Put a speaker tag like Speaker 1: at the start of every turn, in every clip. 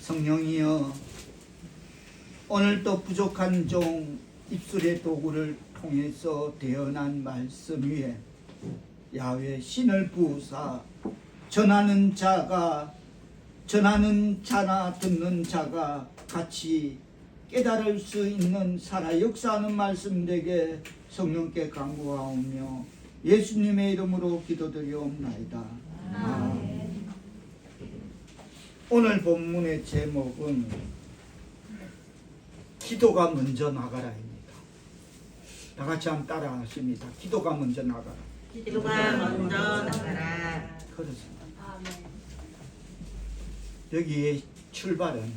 Speaker 1: 성령이여, 오늘도 부족한 종 입술의 도구를 통해서 대언한 말씀 위에 야훼 신을 부으사 전하는 자나 듣는 자가 같이 깨달을 수 있는 살아 역사하는 말씀 되게 성령께 간구하오며 예수님의 이름으로 기도드리옵나이다. 아멘. 오늘 본문의 제목은 기도가 먼저 나가라입니다. 다 같이 한번 따라 하십니다. 기도가 먼저 나가라.
Speaker 2: 기도가 먼저 나가라.
Speaker 1: 그렇습니다.
Speaker 3: 아멘.
Speaker 1: 여기에 출발은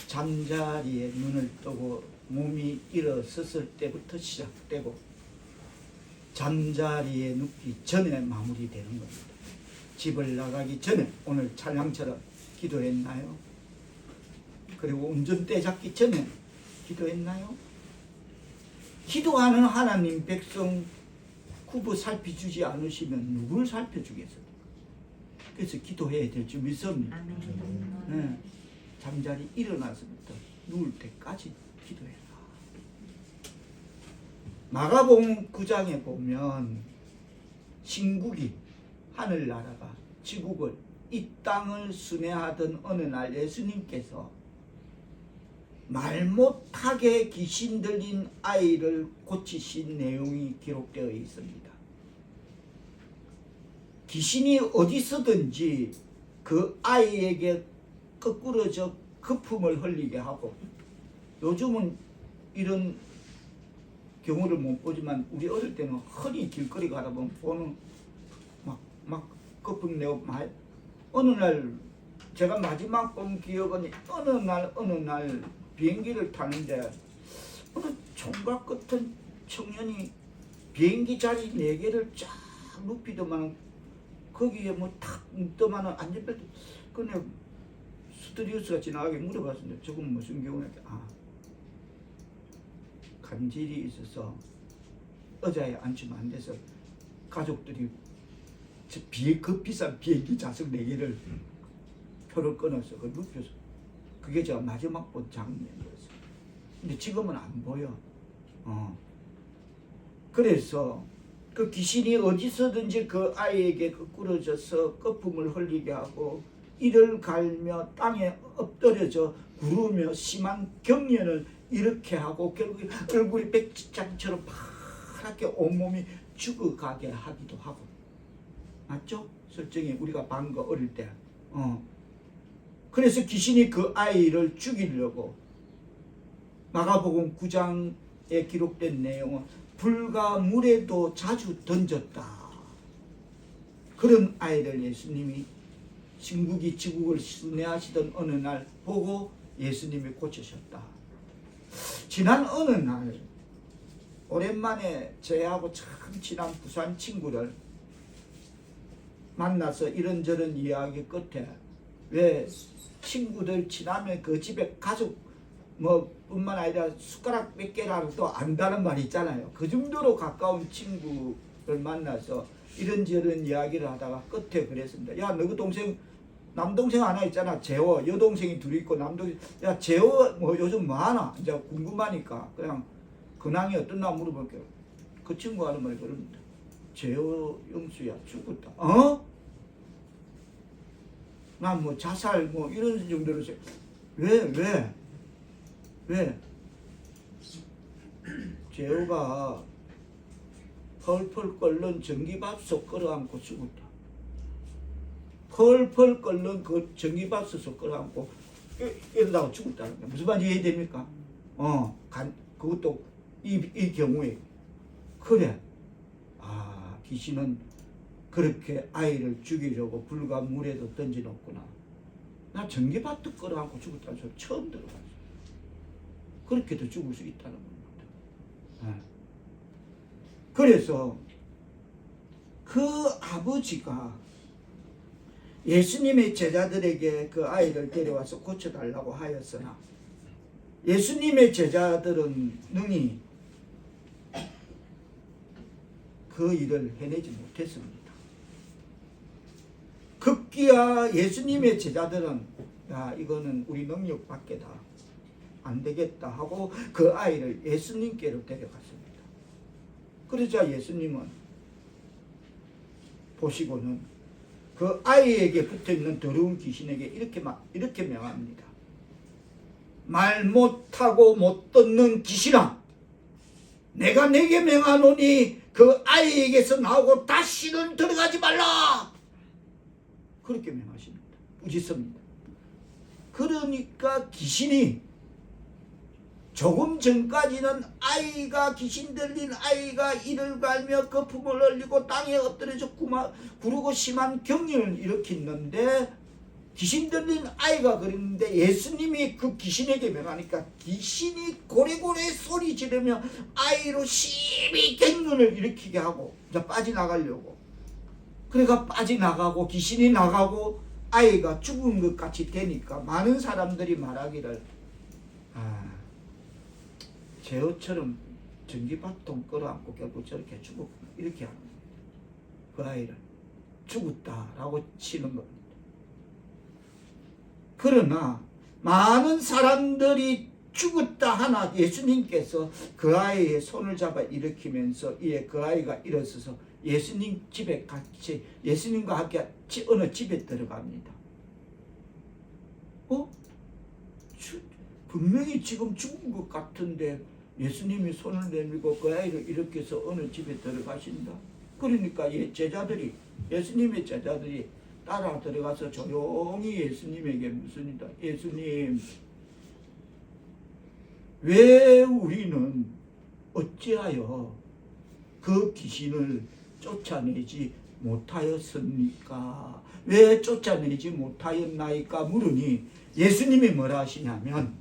Speaker 1: 잠자리에 눈을 뜨고 몸이 일어섰을 때부터 시작되고 잠자리에 눕기 전에 마무리되는 겁니다. 집을 나가기 전에 오늘 찬양처럼 기도했나요? 그리고 운전대 잡기 전에 기도했나요? 기도하는 하나님 백성 구부 살펴주지 않으시면 누굴 살펴주겠습니까? 그래서 기도해야 될 줄 믿습니다. 네. 잠자리 일어나서부터 누울 때까지 기도해라. 마가복음 9장에 보면 신국이 하늘나라가 지국을 이 땅을 순회하던 어느 날 예수님께서 말 못하게 귀신 들린 아이를 고치신 내용이 기록되어 있습니다. 귀신이 어디서든지 그 아이에게 거꾸러져 거품을 흘리게 하고, 요즘은 이런 경우를 못 보지만 우리 어릴 때는 흔히 길거리 가다 보면 보는 막 거품 내고 어느 날 제가 마지막 본 기억은 어느 날 비행기를 타는데 어느 총각 같은 청년이 비행기 자리 4개를 쫙 눕히더만 거기에 탁 눕더만은 안전벨트 그네 스튜디오스가 지나가게 물어봤습니다. 저건 무슨 경우냐? 간질이 있어서 의자에 앉히면 안 돼서 가족들이 그 비싼 비행기 좌석 4개를 표를 끊어서 그 눕혀서 그게 제가 마지막 본 장면이었어요. 근데 지금은 안 보여. 그래서 그 귀신이 어디서든지 그 아이에게 거꾸러져서 거품을 흘리게 하고 이를 갈며 땅에 엎드려져 구르며 심한 경련을 이렇게 하고 결국 얼굴이 백지장처럼 파랗게 온몸이 죽어가게 하기도 하고, 맞죠? 설정이 우리가 반 거 어릴 때. 그래서 귀신이 그 아이를 죽이려고 마가복음 9장에 기록된 내용은 불과 물에도 자주 던졌다. 그런 아이를 예수님이 신국이 지국을 순회하시던 어느 날 보고 예수님이 고치셨다. 지난 어느 날 오랜만에 저하고 참 친한 부산 친구를 만나서 이런저런 이야기 끝에 왜 친구들 친하면 그 집에 가족 뿐만 아니라 숟가락 몇 개라도 안다는 말이 있잖아요. 그 정도로 가까운 친구를 만나서 이런저런 이야기를 하다가 끝에 그랬습니다. 야, 너 그 동생 남동생 하나 있잖아. 재호. 여동생이 둘이 있고 남동생. 야, 재호 요즘 뭐 하나? 이제 궁금하니까 그냥 근황이 어떻나 물어볼게요. 그 친구 하는 말이 그럽니다. 재호 영수야 죽었다. 난 뭐 자살 이런 정도로 왜? 재호가 펄펄 끓는 전기밥솥 끌어안고 죽었다. 펄펄 끓는 그 전기밥솥 끌어안고 이러다가 죽었다는 거야. 무슨 말인지 이해됩니까? 그것도 이 경우에 그래. 귀신은 그렇게 아이를 죽이려고 불과 물에도 던져놓구나. 나 전기밥도 끌어안고 죽었다는 소리 처음 들어봤어. 그렇게도 죽을 수 있다는 겁니다. 그래서 그 아버지가 예수님의 제자들에게 그 아이를 데려와서 고쳐달라고 하였으나 예수님의 제자들은 능히 그 일을 해내지 못했습니다. 급기야 예수님의 제자들은 야 이거는 우리 능력 밖에다 안 되겠다 하고 그 아이를 예수님께로 데려갔습니다. 그러자 예수님은 보시고는 그 아이에게 붙어있는 더러운 귀신에게 이렇게 명합니다. 말 못하고 못 듣는 귀신아, 내가 내게 명하노니 그 아이에게서 나오고 다시는 들어가지 말라. 그렇게 명하십니다. 부지섭니다. 그러니까 귀신이 조금 전까지는 아이가 귀신 들린 아이가 이를 갈며 거품을 흘리고 땅에 엎드려져 구르고 심한 경련을 일으켰는데 귀신 들린 아이가 그랬는데 예수님이 그 귀신에게 명하니까 귀신이 고래고래 소리 지르며 아이로 심히 경련을 일으키게 하고 이제 빠져나가려고 그래가 빠져나가고 귀신이 나가고 아이가 죽은 것 같이 되니까 많은 사람들이 말하기를 제어처럼 전기밥통 끌어안고 결국 저렇게 죽었구나 이렇게 하는 거예요. 그 아이를 죽었다라고 치는 겁니다. 그러나 많은 사람들이 죽었다 하나 예수님께서 그 아이의 손을 잡아 일으키면서 이에 그 아이가 일어서서 예수님 집에 같이 예수님과 함께 어느 집에 들어갑니다. 분명히 지금 죽은 것 같은데 예수님이 손을 내밀고 그 아이를 일으켜서 어느 집에 들어가신다. 그러니까 제자들이 예수님의 제자들이 따라 들어가서 조용히 예수님에게 묻습니다. 예수님, 왜 우리는 어찌하여 그 귀신을 쫓아내지 못하였습니까? 왜 쫓아내지 못하였나이까 물으니 예수님이 뭐라 하시냐면,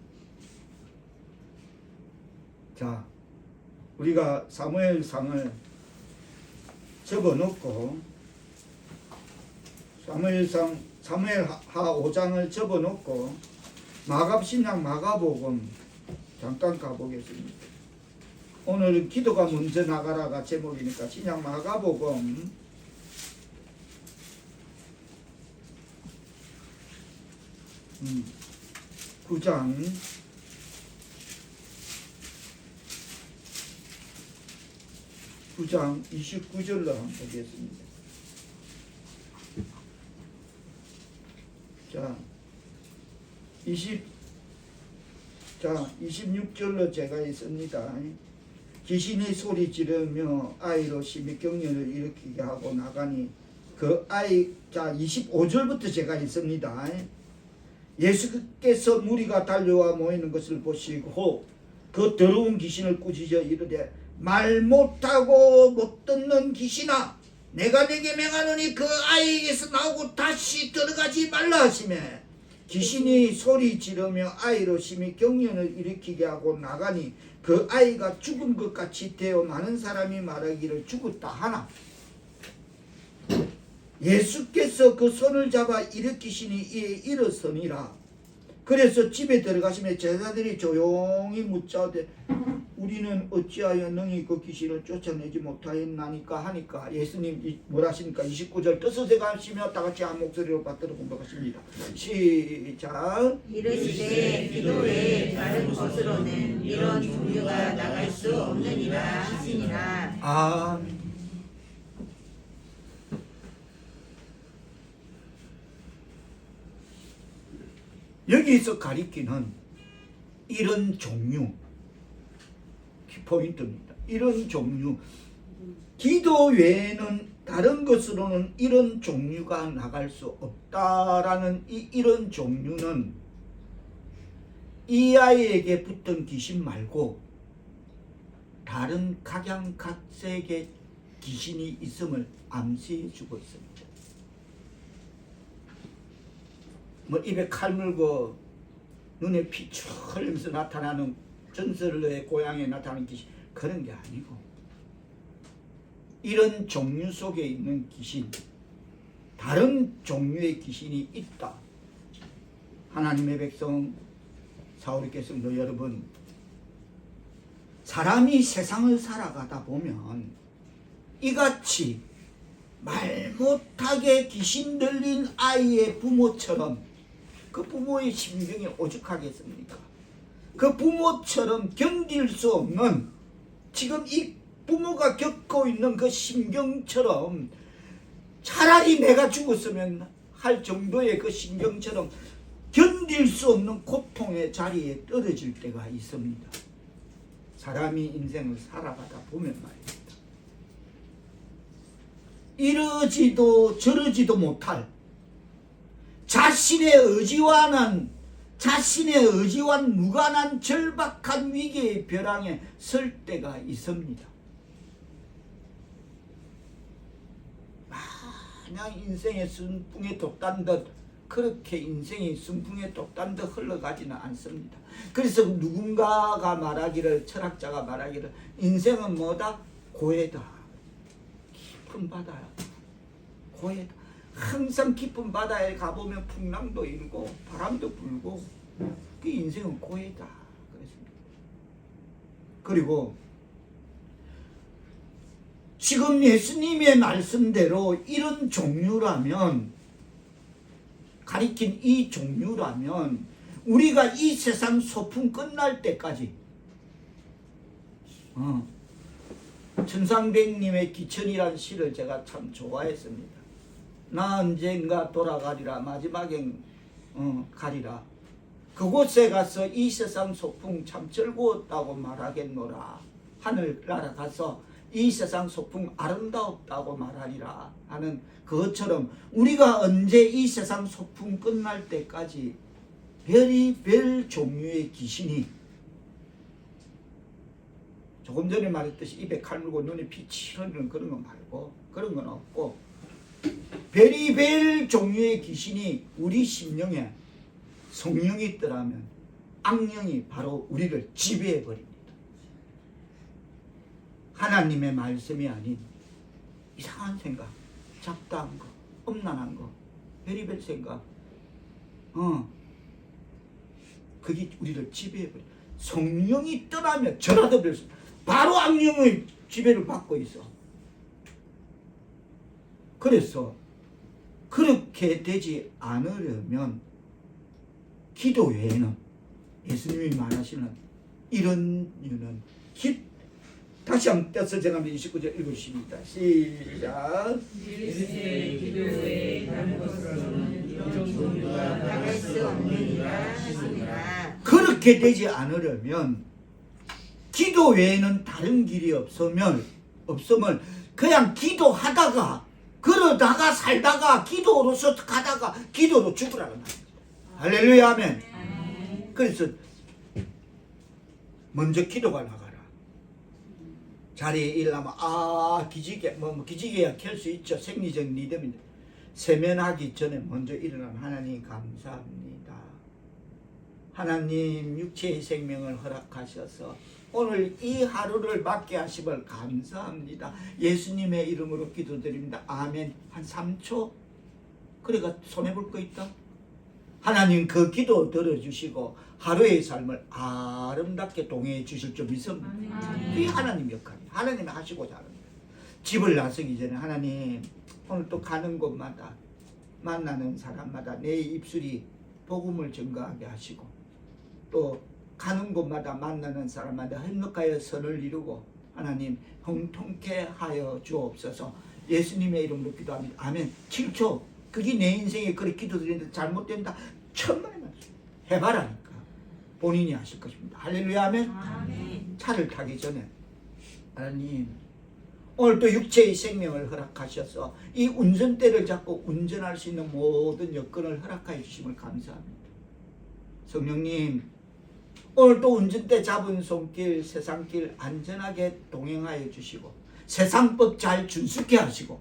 Speaker 1: 자, 우리가 사무엘상을 접어놓고 사무엘하 5장을 접어놓고 마갑신약 마가복음 잠깐 가보겠습니다. 오늘은 기도가 먼저 나가라가 제목이니까 신약 마가복음 9장 29절로 한번 보겠습니다. 자, 26절로 제가 있습니다. 귀신이 소리 지르며 아이로 심히 경련을 일으키게 하고 나가니 그 아이, 자 25절부터 제가 있습니다. 예수께서 무리가 달려와 모이는 것을 보시고 그 더러운 귀신을 꾸짖어 이르되 말 못하고 못 듣는 귀신아, 내가 내게 명하노니 그 아이에게서 나오고 다시 들어가지 말라 하시매 귀신이 소리 지르며 아이로 심히 경련을 일으키게 하고 나가니 그 아이가 죽은 것 같이 되어 많은 사람이 말하기를 죽었다 하나 예수께서 그 손을 잡아 일으키시니 이에 일어서니라. 그래서 집에 들어가시며 제자들이 조용히 묻자되 우리는 어찌하여 능히 그 귀신을 쫓아내지 못하였나니까 하니까 예수님 뭐라 하십니까? 29절 뜻을 가시며 다같이 한 목소리로 받들어 공격하십니다. 시작.
Speaker 2: 이르시되 기도 외에 다른 것으로는 이런 종류가 나갈 수 없느니라 하시니라.
Speaker 1: 아멘. 여기서 가리키는 이런 종류 포인트입니다. 이런 종류 기도 외에는 다른 것으로는 이런 종류가 나갈 수 없다라는 이런 종류는 이 아이에게 붙은 귀신 말고 다른 각양각색의 귀신이 있음을 암시해 주고 있습니다. 뭐 입에 칼 물고 눈에 피 쭉 흘리면서 나타나는 전설의 고향에 나타나는 귀신 그런 게 아니고 이런 종류 속에 있는 귀신 다른 종류의 귀신이 있다. 하나님의 백성 사울의 백성도 여러분 사람이 세상을 살아가다 보면 이같이 말 못하게 귀신 들린 아이의 부모처럼 그 부모의 심경이 오죽하겠습니까? 그 부모처럼 견딜 수 없는 지금 이 부모가 겪고 있는 그 심경처럼 차라리 내가 죽었으면 할 정도의 그 심경처럼 견딜 수 없는 고통의 자리에 떨어질 때가 있습니다. 사람이 인생을 살아가다 보면 말입니다. 이러지도 저러지도 못할 자신의 의지와는 무관한 절박한 위기의 벼랑에 설 때가 있습니다. 마냥 인생의 순풍에 돋단 듯 그렇게 인생이 순풍에 돋단 듯 흘러가지는 않습니다. 그래서 누군가가 말하기를, 철학자가 말하기를, 인생은 뭐다? 고해다. 깊은 바다야. 고해다. 항상 깊은 바다에 가보면 풍랑도 일고 바람도 불고 그 인생은 고해다. 그랬습니다. 그리고 지금 예수님의 말씀대로 이런 종류라면, 가리킨 이 종류라면 우리가 이 세상 소풍 끝날 때까지 천상백님의 기천이라는 시를 제가 참 좋아했습니다. 나 언젠가 돌아가리라, 마지막엔 가리라. 그곳에 가서 이 세상 소풍 참 즐거웠다고 말하겠노라. 하늘나라 가서 이 세상 소풍 아름다웠다고 말하리라 하는 그것처럼 우리가 언제 이 세상 소풍 끝날 때까지 별의별 종류의 귀신이, 조금 전에 말했듯이 입에 칼 물고 눈에 빛이 흐르는 그런 거 말고, 그런 건 없고, 별의별 종류의 귀신이 우리 심령에 성령이 있더라면 악령이 바로 우리를 지배해 버립니다. 하나님의 말씀이 아닌 이상한 생각, 잡다한 거, 엄난한 거, 별의별 생각, 그게 우리를 지배해 버려. 성령이 떠나면 저라도 바로 악령의 지배를 받고 있어. 그래서 그렇게 되지 않으려면 기도 외에는, 예수님이 말하시는 이런 이유는 다시 한번 떼서 제가 29절 읽으십니다. 시작.
Speaker 2: 기도에 다른 것으로는 이런 종류가 나갈 수 없느니라 하시니라.
Speaker 1: 그렇게 되지 않으려면 기도 외에는 다른 길이 없음을 그냥 기도하다가, 그러다가 살다가, 기도로서 가다가 기도로 죽으라는 말이죠. 할렐루야, 아멘. 그래서 먼저 기도가 나가라. 자리에 일어나면 기지개, 기지개야 켤 수 있죠. 생리적 리듬인데 세면하기 전에 먼저 일어나면 하나님 감사합니다. 하나님 육체의 생명을 허락하셔서 오늘 이 하루를 맞게 하심을 감사합니다. 예수님의 이름으로 기도드립니다. 아멘. 한 3초? 그래가 손해볼 거 있다? 하나님 그 기도 들어주시고 하루의 삶을 아름답게 동행해 주실 줄 믿습니다. 이게 하나님 역할이에요. 하나님이 하시고자 하는 거예요. 집을 나서기 전에 하나님 오늘 또 가는 곳마다 만나는 사람마다 내 입술이 복음을 증거하게 하시고, 또 가는 곳마다 만나는 사람마다 행복하여 선을 이루고 하나님 형통케 하여 주옵소서. 예수님의 이름으로 기도합니다. 아멘. 7초. 그게 내 인생에 그렇게 기도드리는데 잘못된다. 천만의 말씀 해봐라니까 본인이 하실 것입니다. 할렐루야, 아멘. 차를 타기 전에 하나님 오늘 또 육체의 생명을 허락하셔서 이 운전대를 잡고 운전할 수 있는 모든 여건을 허락하여 주심을 감사합니다. 성령님 오늘 또 운전대 잡은 손길, 세상길 안전하게 동행하여 주시고 세상법 잘 준수케 하시고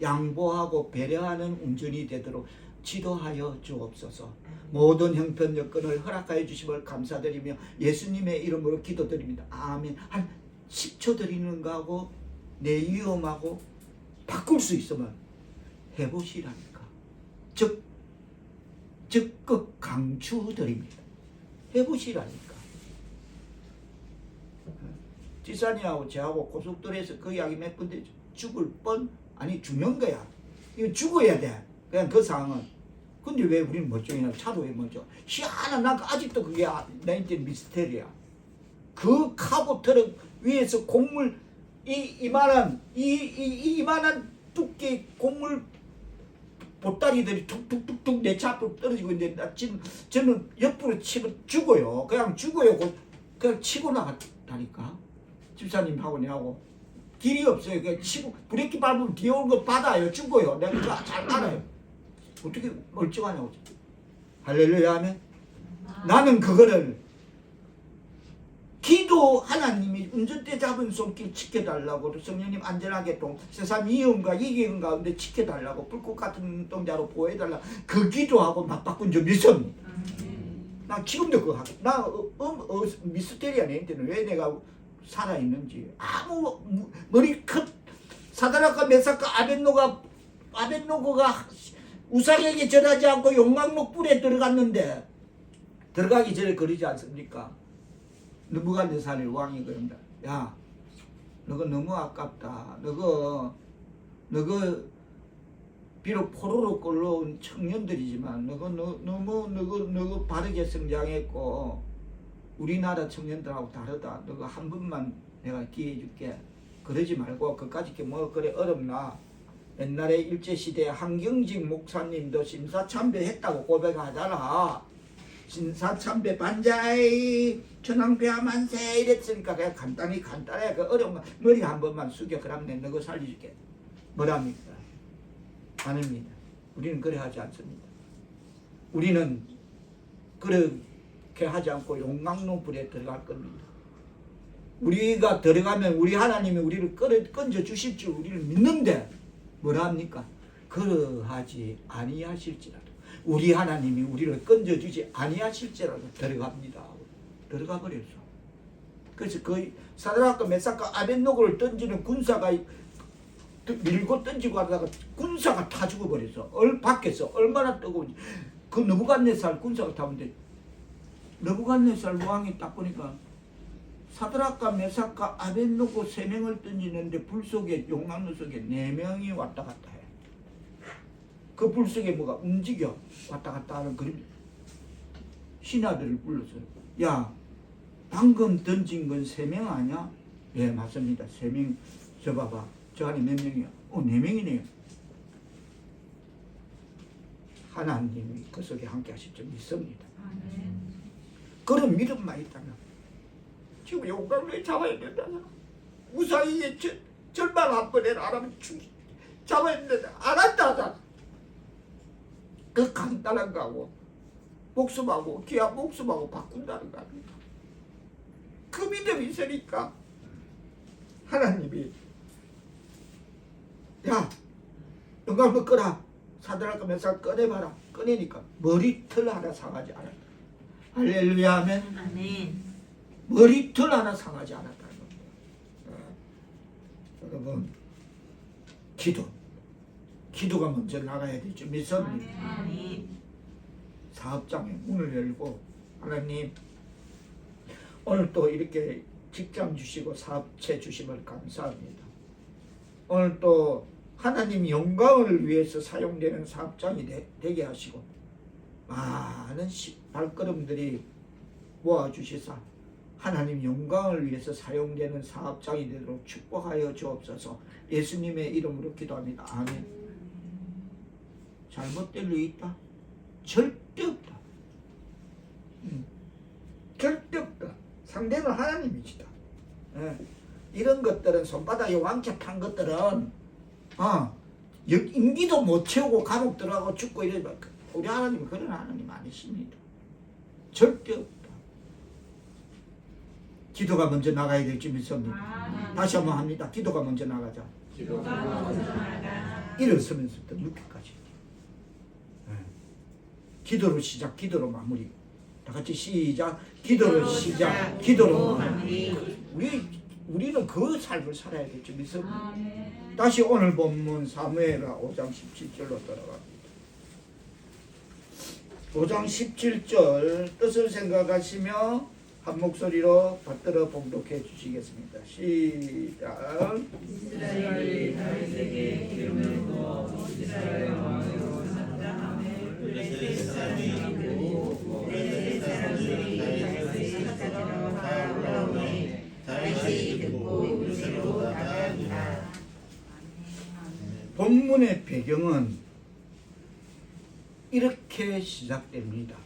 Speaker 1: 양보하고 배려하는 운전이 되도록 지도하여 주옵소서. 모든 형편 여건을 허락하여 주심을 감사드리며 예수님의 이름으로 기도드립니다. 아멘. 한 10초 드리는 거하고 내 위험하고 바꿀 수 있으면 해보시라니까. 적극 강추드립니다. 해보시라니까. 지사님하고 저하고 고속도로에서 그 이야기 몇 번 되죠. 죽을 뻔 아니 죽는 거야. 이거 죽어야 돼. 그냥 그 상황은. 근데 왜 우리는 멀쩡이냐? 차도 왜 멀쩡? 희한한 난 아직도 그게 나한테 미스테리야. 그 카고 트럭 위에서 곡물 이만한 두께 곡물 보따리들이 툭툭툭툭 내 차 앞으로 떨어지고 있는데 나 지금 저는 옆으로 치고 죽어요. 그냥 죽어요. 그냥 치고 나갔다니까. 집사님하고 내하고 길이 없어요. 그냥 치고 브레이크 밟으면 뒤에 오는 거 받아요. 죽어요. 내가 그거 잘 알아요. 어떻게 멀쩡하냐고. 할렐루야 하면 나는 그거를 기도 하나님이 운전대 잡은 손길 지켜달라고 성령님 안전하게 세상 위험과 위기인 가운데 지켜달라고 불꽃 같은 눈동자로 보호해달라 그 기도하고 맞바꾼 줄 믿습니다. 나 지금도 그거 하고 나 미스테리아 내한테는 왜 내가 살아있는지 아무 머리 큰 사드락과 메삭과 아벳노고가 우상에게 절하지 않고 용광로 뿔에 들어갔는데 들어가기 전에 그러지 않습니까? 느부갓네살의 왕이 그런다. 야, 너가 너무 아깝다. 너가 비록 포로로 끌려온 청년들이지만 너가 바르게 성장했고 우리나라 청년들하고 다르다. 너가 한 번만 내가 기회 줄게. 그러지 말고 그까짓 게 뭐 그래 어렵나. 옛날에 일제시대에 한경직 목사님도 심사참배했다고 고백하잖아. 신사참배 반자이 천황폐하 만세 이랬으니까 그냥 간단해 그 어려운 거 머리 한 번만 숙여 그럼 내 너거 살려줄게. 뭐랍니까? 아닙니다. 우리는 그래 하지 않습니다. 우리는 그렇게 하지 않고 용광로 불에 들어갈 겁니다. 우리가 들어가면 우리 하나님이 우리를 건져 주실 줄 우리를 믿는데 뭐랍니까? 그러하지 아니하실지라도 우리 하나님이 우리를 건져주지 아니하실지라도 들어갑니다. 들어가 버렸어. 그래서 그 사드락과 메삭과 아벳노고를 던지는 군사가 밀고 던지고 하다가 군사가 타 죽어버렸어. 밖에서 얼마나 뜨거운지. 그 느부갓네살 군사가 타는데 느부갓네살 왕이 딱 보니까 사드락과 메삭과 아벳노고 3명을 던지는데 불 속에 용광로 속에 4명이 왔다 갔다 해. 그 불 속에 뭐가 움직여 왔다 갔다 하는 그런 신하들을 불러서 야 방금 던진 건 3명 아니야? 예 맞습니다. 3명. 저 봐봐 저 안에 몇 명이야? 4명이네요. 하나님이 그 속에 함께 하실 줄 믿습니다. 그런 믿음만 있다면 지금 용광로에 잡아야 된다. 무사히에 절반 한 번에 안 하면 잡아야 된다. 안 한다 하잖아. 그 간단한 거하고 목숨하고 귀한 목숨하고 바꾼다는 거 아닙니까? 그 믿음이 있으니까 하나님이 야 용광로 꺼라. 사드락과 메삭 꺼내봐라. 꺼내니까 머리털 하나 상하지 않았다. 할렐루야 하면
Speaker 2: 아멘.
Speaker 1: 머리털 하나 상하지 않았다는 겁니다. 여러분 기도가 먼저 나가야 되죠. 믿습니다.
Speaker 2: 아멘.
Speaker 1: 사업장에 문을 열고 하나님 오늘 또 이렇게 직장 주시고 사업체 주심을 감사합니다. 오늘 또 하나님 영광을 위해서 사용되는 사업장이 되게 하시고 많은 발걸음들이 모아주시사 하나님 영광을 위해서 사용되는 사업장이 되도록 축복하여 주옵소서. 예수님의 이름으로 기도합니다. 아멘. 잘못될 일 있다? 절대 없다. 절대 없다. 상대는 하나님이시다. 이런 것들은 손바닥에 왕자 탄 것들은 임기도 못 채우고 감옥 들어가고 죽고 이러면 우리 하나님은 그런 하나님 아니십니다. 절대 없다. 기도가 먼저 나가야 될 줄 믿습니다. 다시 한번 합니다. 기도가 먼저 나가자. 일어서면서부터 눕기까지. 기도로 시작, 기도로 마무리. 다 같이 시작. 기도로 시작, 기도로 마무리. 우리는 그 삶을 살아야 될 줄 믿습니다. 다시 오늘 본문 사무엘하 5장 17절로 들어갑니다. 5장 17절 뜻을 생각하시며 한 목소리로 받들어 봉독해 주시겠습니다. 시작.
Speaker 2: 이스라엘이 다윗에게 기름을 부어 이스라엘 왕으로 삼다. 블레셋 사람이 듣고 블레셋 사람들이 다윗을 찾으러 다 올라오니 다윗이 듣고 요새로 나가니라.
Speaker 1: 본문의 배경은 이렇게 시작됩니다.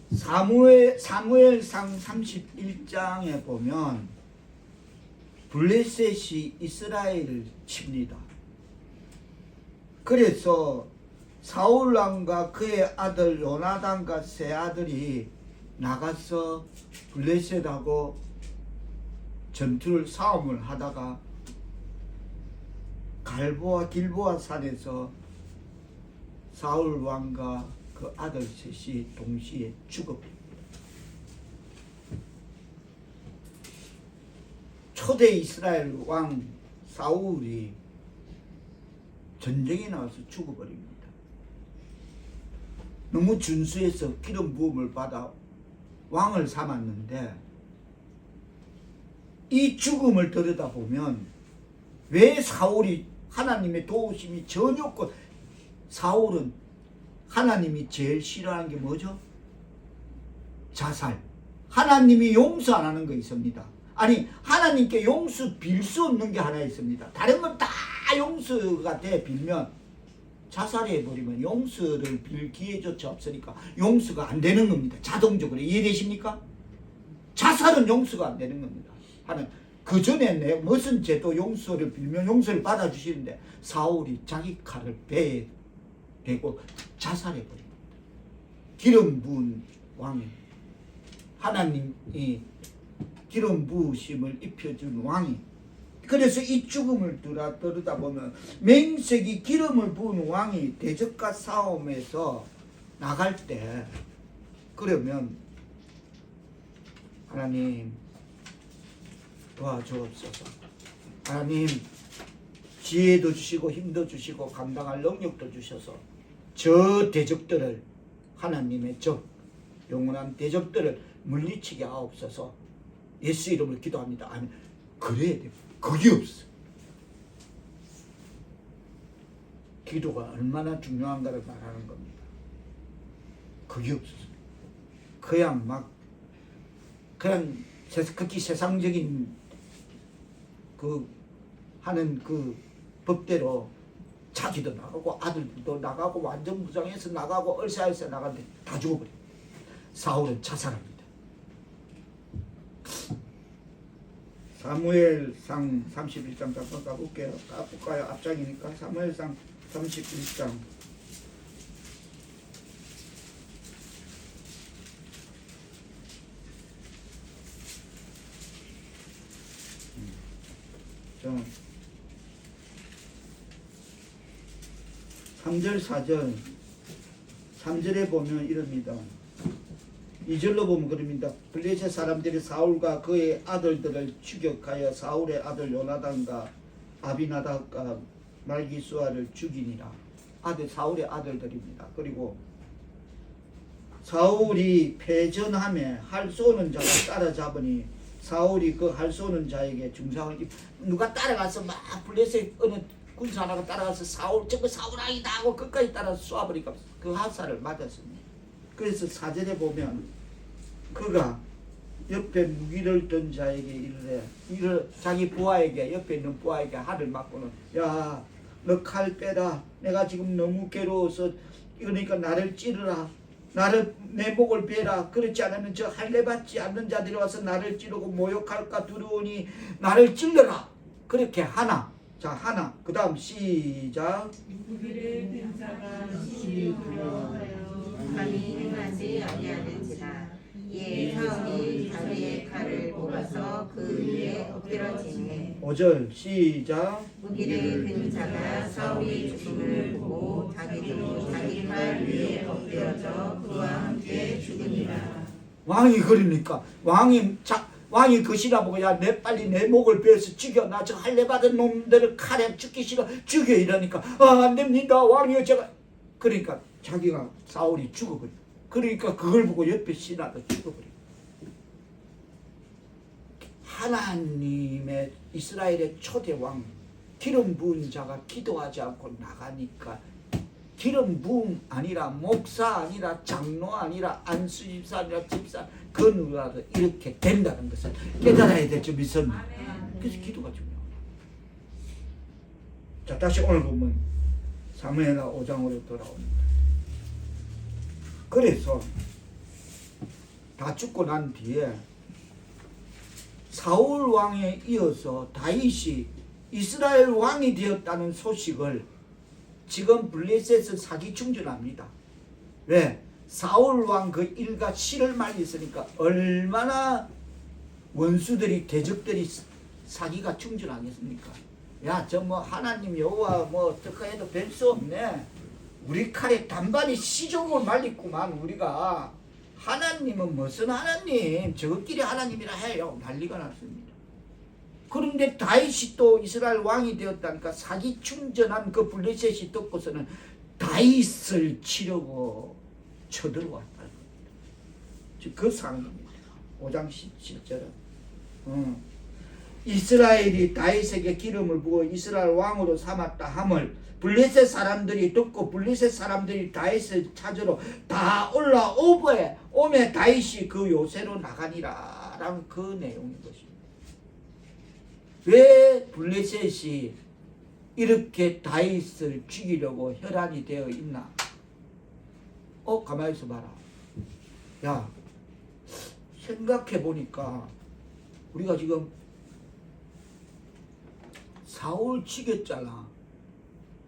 Speaker 1: 사무엘상 31장에 보면 블레셋이 이스라엘을 칩니다. 그래서 사울 왕과 그의 아들 요나단과 세 아들이 나가서 블레셋하고 전투를 싸움을 하다가 갈보아 길보아 산에서 사울 왕과 그 아들 셋이 동시에 죽어버립니다. 초대 이스라엘 왕 사울이 전쟁에 나와서 죽어버립니다. 너무 준수해서 기름 부음을 받아 왕을 삼았는데 이 죽음을 들여다보면 왜 사울이 하나님의 도우심이 전혀 없고, 사울은 하나님이 제일 싫어하는 게 뭐죠? 자살. 하나님이 용서 안 하는 거 있습니다. 아니, 하나님께 용서 빌 수 없는 게 하나 있습니다. 다른 건 다 용서가 돼 빌면 자살해 버리면 용서를 빌 기회조차 없으니까 용서가 안 되는 겁니다. 자동적으로. 이해되십니까? 자살은 용서가 안 되는 겁니다. 하는 그 전에 내 무슨 죄도 용서를 빌면 용서를 받아주시는데 사울이 자기 칼을 배에 대고 자살해 버립니다. 기름 부은 왕이, 하나님이 기름 부으심을 입혀준 왕이, 그래서 이 죽음을 들여다보면 맹세기 기름을 부은 왕이 대적과 싸움에서 나갈 때, 그러면 하나님 도와주옵소서. 하나님 지혜도 주시고 힘도 주시고 감당할 능력도 주셔서 저 대적들을, 하나님의 적 영원한 대적들을 물리치게 하옵소서. 예수 이름으로 기도합니다. 아멘. 그래야 돼요. 그게 없어. 기도가 얼마나 중요한가를 말하는 겁니다. 그게 없어요. 그냥 극히 세상적인 그 하는 그 법대로 자기도 나가고 아들도 나가고 완전 무장해서 나가고 얼싸얼싸 나가는데 다 죽어버려. 사울은 자살합니다. 사무엘상 31장 잠깐 가볼까요? 앞장이니까. 사무엘상 31장 좀 3절 4절 3절에 보면 이럽니다. 2절로 보면 그럽니다. 블레셋 사람들이 사울과 그의 아들들을 추격하여 사울의 아들 요나단과 아비나답과 말기수아를 죽이니라. 사울의 아들들입니다. 그리고 사울이 패전함에 활 쏘는 자가 따라잡으니 사울이 그 활 쏘는 자에게 중상을 누가 따라가서 막 블레셋 어느 군사 하나가 따라가서 저거 사울 아니다 하고 끝까지 따라서 쏴버리니까 그 화살을 맞았습니다. 그래서 4절에 보면 그가 옆에 무기를 든 자에게 이르되 자기 부하에게, 옆에 있는 부하에게 활을 맞고는, 야, 너 칼 빼라. 내가 지금 너무 괴로워서, 그러니까 나를 찌르라. 내 목을 베라. 그렇지 않으면 저 할례 받지 않는 자들이 와서 나를 찌르고 모욕할까 두려우니 나를 찔러라. 그렇게 하나. 자, 하나. 그 다음 시작.
Speaker 2: 무기를 든 자가 심히 두려워하여 감히 행하지 아니하는지라. 이에 사울이 자기의 칼을 뽑아서 그 위에 엎드러지니.
Speaker 1: 5절 시작.
Speaker 2: 무기를 든 자가 사울이 죽음을 보고 자기도 자기 칼 위에 엎드러져 그와 함께 죽으니라.
Speaker 1: 왕이 그러니까 왕이 그시라 보고, 야, 빨리 내 목을 베어서 죽여. 나 저 할례 받은 놈들을 칼에 죽기 싫어. 죽여. 이러니까 안 됩니다 왕이여. 제가 그러니까 자기가 사울이 죽어버려. 그러니까 그걸 보고 옆에 신하도 죽어버려. 하나님의 이스라엘의 초대 왕 기름 부은 자가 기도하지 않고 나가니까 기름 부음 아니라 목사 아니라 장로 아니라 안수집사 아니라 집사 그 누구라도 이렇게 된다는 것을 깨달아야 될 줄 믿습니다. 그래서 기도가 중요해요. 자, 다시 오늘 보면 사무엘하 5장으로 돌아옵니다. 그래서 다 죽고 난 뒤에 사울 왕에 이어서 다윗이 이스라엘 왕이 되었다는 소식을 지금 블레셋은 사기 충전합니다. 왜? 사울 왕 그 일가 씨를 말렸으니까 얼마나 원수들이 대적들이 사기가 충전하겠습니까? 야, 저 뭐 하나님 여호와 뭐 어떻게 해도 될 수 없네. 우리 칼에 단반이 시종을 말리구만. 우리가 하나님은 무슨 하나님? 저것끼리 하나님이라 해요. 난리가 났습니다. 그런데 다윗이 또 이스라엘 왕이 되었다니까 사기 충전한 그 블레셋이 듣고서는 다윗을 치려고 쳐들어왔다는 겁니다. 그 상황입니다. 5장 17절은 이스라엘이 다윗에게 기름을 부어 이스라엘 왕으로 삼았다 함을 블레셋 사람들이 듣고 블레셋 사람들이 다윗을 찾으러 다 오매 다윗이 그 요새로 나가니라 라는 그 내용인 것입니다. 왜 블레셋이 이렇게 다윗을 죽이려고 혈안이 되어 있나? 가만히 있어 봐라. 야, 생각해 보니까 우리가 지금 사울 죽였잖아.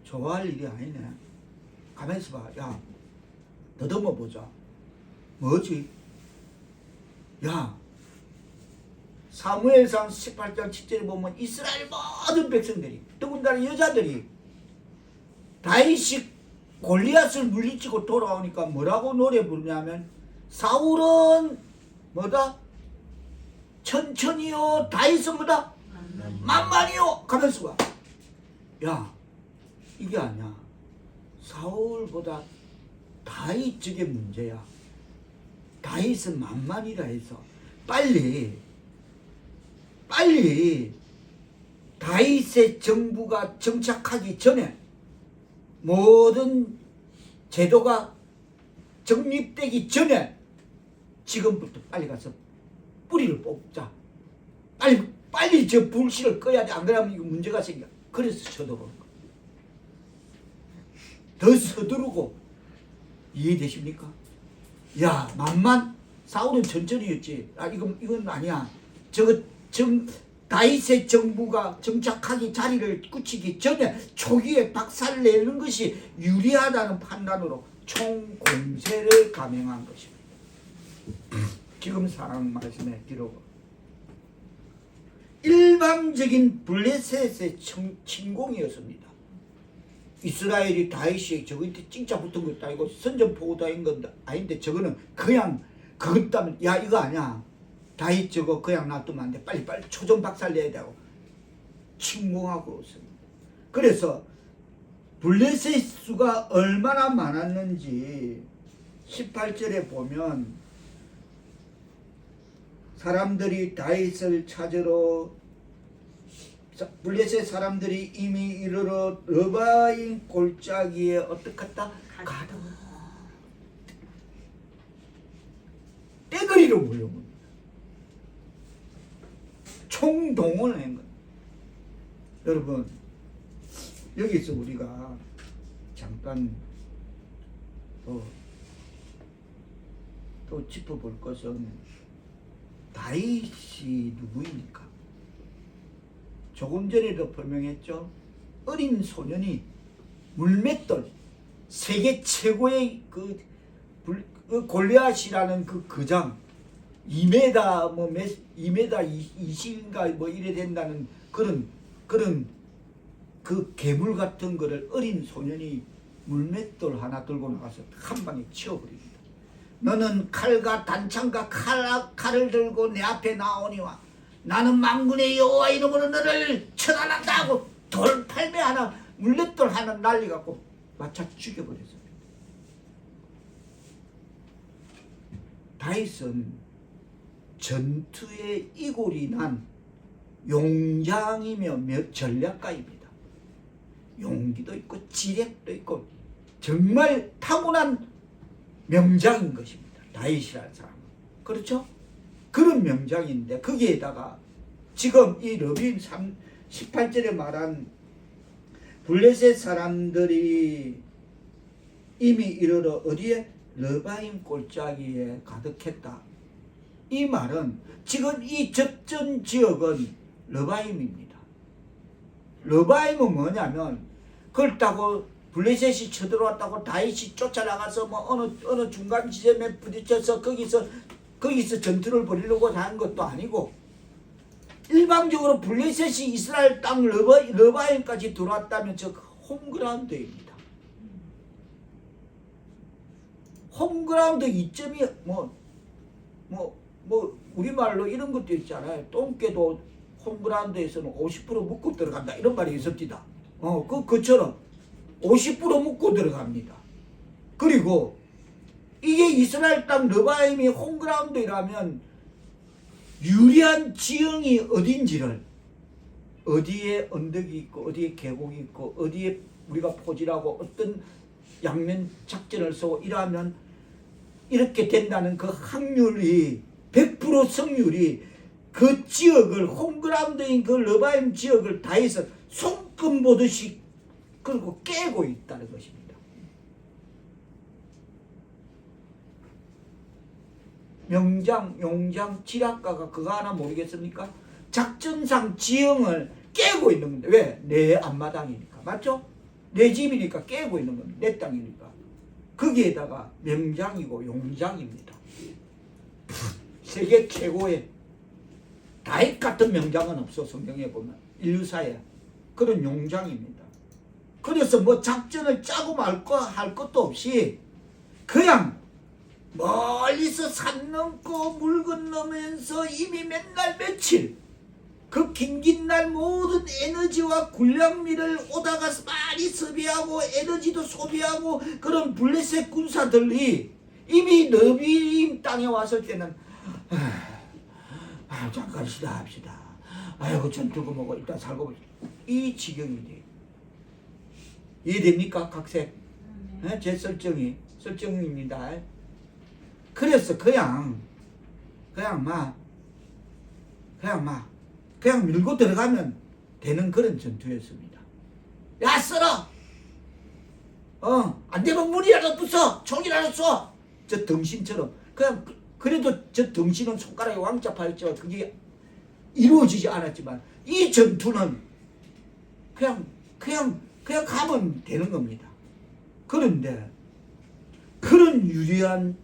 Speaker 1: 좋아할 일이 아니네. 가만히 있어 봐. 야, 더듬어 보자. 뭐지? 야, 사무엘상 18장 7절에 보면 이스라엘 모든 백성들이 더군다나 여자들이 다윗이 골리앗을 물리치고 돌아오니까 뭐라고 노래 부르냐면 사울은 뭐다? 천천히요. 다윗은 뭐다? 만만히요. 가면서 봐. 야, 이게 아니야. 사울보다 다윗 저게 문제야. 다윗은 만만이라 해서 빨리 다윗의 정부가 정착하기 전에 모든 제도가 정립되기 전에 지금부터 빨리 가서 뿌리를 뽑자. 빨리 저 불씨를 꺼야 돼. 안 그러면 이거 문제가 생겨. 그래서 쳐들어오는 거야. 더 서두르고. 이해되십니까? 야, 만만 사울은 천천히였지. 이건 아니야. 다윗의 정부가 정착하기 자리를 굳히기 전에 초기에 박살내는 것이 유리하다는 판단으로 총공세를 감행한 것입니다. 지금 상황 말씀에 기록. 일방적인 블레셋의 침공이었습니다. 이스라엘이 다윗이 저한테 진짜 붙은 것도 아니고 선전포고다인 건데 아닌데 저거는 그냥 그것 때문에 야 이거 아니야. 다윗 저거 그냥 놔두면 안 돼. 빨리 초전 박살 내야 되고 침공하고 있습니다. 그래서 블레셋 수가 얼마나 많았는지 18절에 보면 사람들이 다윗을 찾으러 블레셋 사람들이 이미 이르러 러바임 골짜기에 어떡했다? 가다. 떼거리로 몰려옵니다. 총동원을 한 거예요. 여러분 여기서 우리가 잠깐 또 짚어볼 것은 다윗이 누구입니까? 조금 전에도 설명했죠. 어린 소년이 물맷돌 세계 최고의 그 골리앗이라는 그 거장 2m 뭐 2m 20인가 뭐 이래 된다는 그런 그 괴물 같은 거를 어린 소년이 물맷돌 하나 들고 나가서 한 방에 치워버립니다. 너는 칼과 단창과 칼을 들고 내 앞에 나오니와 나는 만군의 여호와 이름으로 너를 처단한다 하고 돌팔매 하나 물맷돌 하나 날려갖고 맞춰 죽여버렸습니다. 다윗은 전투의 이골이 난 용장이며 전략가입니다. 용기도 있고 지략도 있고 정말 타고난 명장인 것입니다. 다윗이라는 사람은. 그렇죠? 그런 명장인데 거기에다가 지금 이 러빈 18절에 말한 블레셋 사람들이 이미 이르러 어디에? 러바임 골짜기에 가득했다. 이 말은 지금 이 접전 지역은 러바임입니다. 러바임은 뭐냐면 그렇다고 블레셋이 쳐들어왔다고 다윗이 쫓아나가서 뭐 어느 중간 지점에 부딪혀서 거기서 전투를 벌이려고 하는 것도 아니고 일방적으로 블레셋이 이스라엘 땅 러바임까지 들어왔다면 저 홈그라운드입니다. 홈그라운드 이점이 우리말로 이런 것도 있잖아요. 똥개도 홈그라운드에서는 50% 묶고 들어간다 이런 말이 있습니다. 그처럼 50% 묶고 들어갑니다. 그리고 이게 이스라엘 땅 러바임이 홈그라운드라면 유리한 지형이 어딘지를, 어디에 언덕이 있고 어디에 계곡이 있고 어디에 우리가 포지라고 어떤 양면 작전을 쓰고 이러면 이렇게 된다는 그 확률이 100% 승률이 그 지역을 홈그라운드인 그 러바임 지역을 다해서 손금 보듯이 그리고 깨고 있다는 것입니다. 명장, 용장, 지략가가 그거 하나 모르겠습니까? 작전상 지형을 깨고 있는 건데 왜? 내 앞마당이니까. 맞죠? 내 집이니까 깨고 있는 겁니다. 내 땅이니까. 거기에다가 명장이고 용장입니다. 세계 최고의 다윗 같은 명장은 없어. 성경에 보면 인류사에 그런 용장입니다. 그래서 뭐 작전을 짜고 말고 할 것도 없이 그냥 멀리서 산 넘고 물 건너면서 이미 맨날 며칠 그 긴긴 날 모든 에너지와 군량미를 오다가 많이 소비하고 에너지도 소비하고 그런 블레셋 군사들이 이미 너비임 땅에 왔을 때는 잠깐 쉬다 합시다. 아이고 전투고 뭐고 일단 살고 보자. 이 지경이 돼. 이해됩니까? 각색. 제 설정입니다. 그래서 그냥 밀고 들어가면 되는 그런 전투였습니다. 야 쓸어! 안 되면 문이라도 부숴! 총이라도 쏴! 저 덩신처럼 그래도 저 덩신은 손가락에 왕자 파였지만 그게 이루어지지 않았지만 이 전투는 그냥 가면 되는 겁니다. 그런데 그런 유리한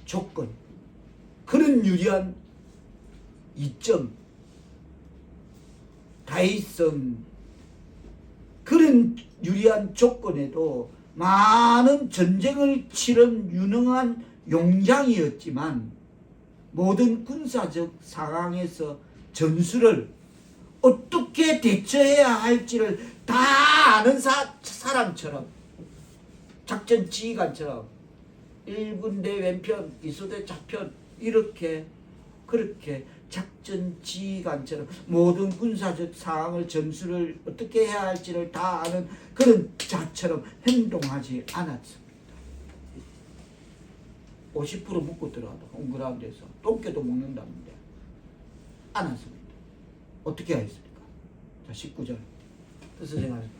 Speaker 1: 조건, 그런 유리한 이점, 다윗은 그런 유리한 조건에도 많은 전쟁을 치른 유능한 용장이었지만 모든 군사적 상황에서 전술을 어떻게 대처해야 할지를 다 아는 사람처럼 작전 지휘관처럼 1군대 왼편, 2소대 좌편 이렇게 그렇게 작전 지휘관처럼 모든 군사적 상황을 전술을 어떻게 해야 할지를 다 아는 그런 자처럼 행동하지 않았습니다. 50% 묶고 들어가도 홈그라운드에서 똥개도 먹는다는데 않았습니다. 어떻게 하였습니까? 자 19절 뜻을 생각해서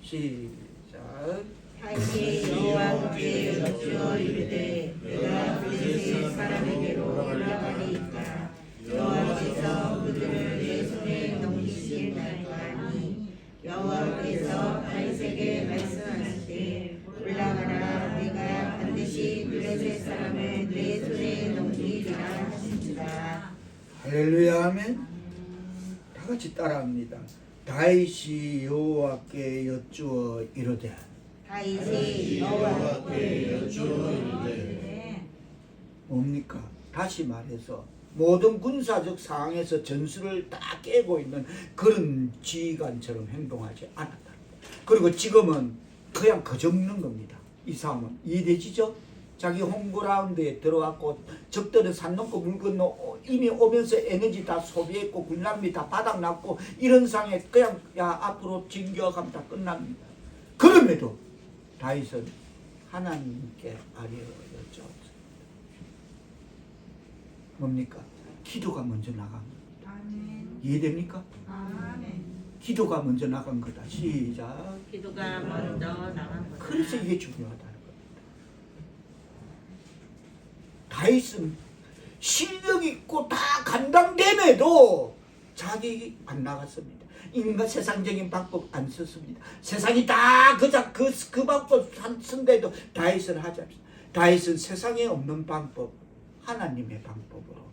Speaker 1: 시작.
Speaker 2: 다윗이 여호와께 여쭈어 이르되 내가 블레셋 사람에게로 올라가리이까 여호와께서 그들을 내 손에 넘기시겠나이까 하니 여호와께서 다윗에게 말씀하시되 올라가라 내가 반드시 블레셋 사람을 내 손에 넘기리라 하신지라.
Speaker 1: 할렐루야 아멘. 다 같이 따라합니다. 다윗이 여호와께 여쭈어 이르되
Speaker 2: 다윗이 여호와께 여쭈어 이르되
Speaker 1: 뭡니까? 다시 말해서 모든 군사적 상황에서 전술을 다 깨고 있는 그런 지휘관처럼 행동하지 않았다. 그리고 지금은 그냥 거저먹는 겁니다. 이 상황은 이해되시죠? 자기 홈그라운드에 들어왔고 적들은 산 넘고 물 건너 이미 오면서 에너지 다 소비했고 군량미 다 바닥났고 이런 상에 그냥 야 앞으로 진격하면 다 끝납니다. 그럼에도 다윗은 하나님께 아뢰었죠. 뭡니까? 기도가 먼저 나갑니다.
Speaker 2: 아멘.
Speaker 1: 이해됩니까?
Speaker 2: 아멘.
Speaker 1: 기도가 먼저 나간 거다. 시작.
Speaker 2: 기도가 먼저 나간 거다.
Speaker 1: 그래서 이게 중요하다는 겁니다. 다윗은 실력 있고 다 감당됨에도 자기 안 나갔습니다. 인간 세상적인 방법 안 썼습니다. 세상이 다 그 방법 쓴데도 다윗은 하지 않습니다. 다윗은 세상에 없는 방법, 하나님의 방법으로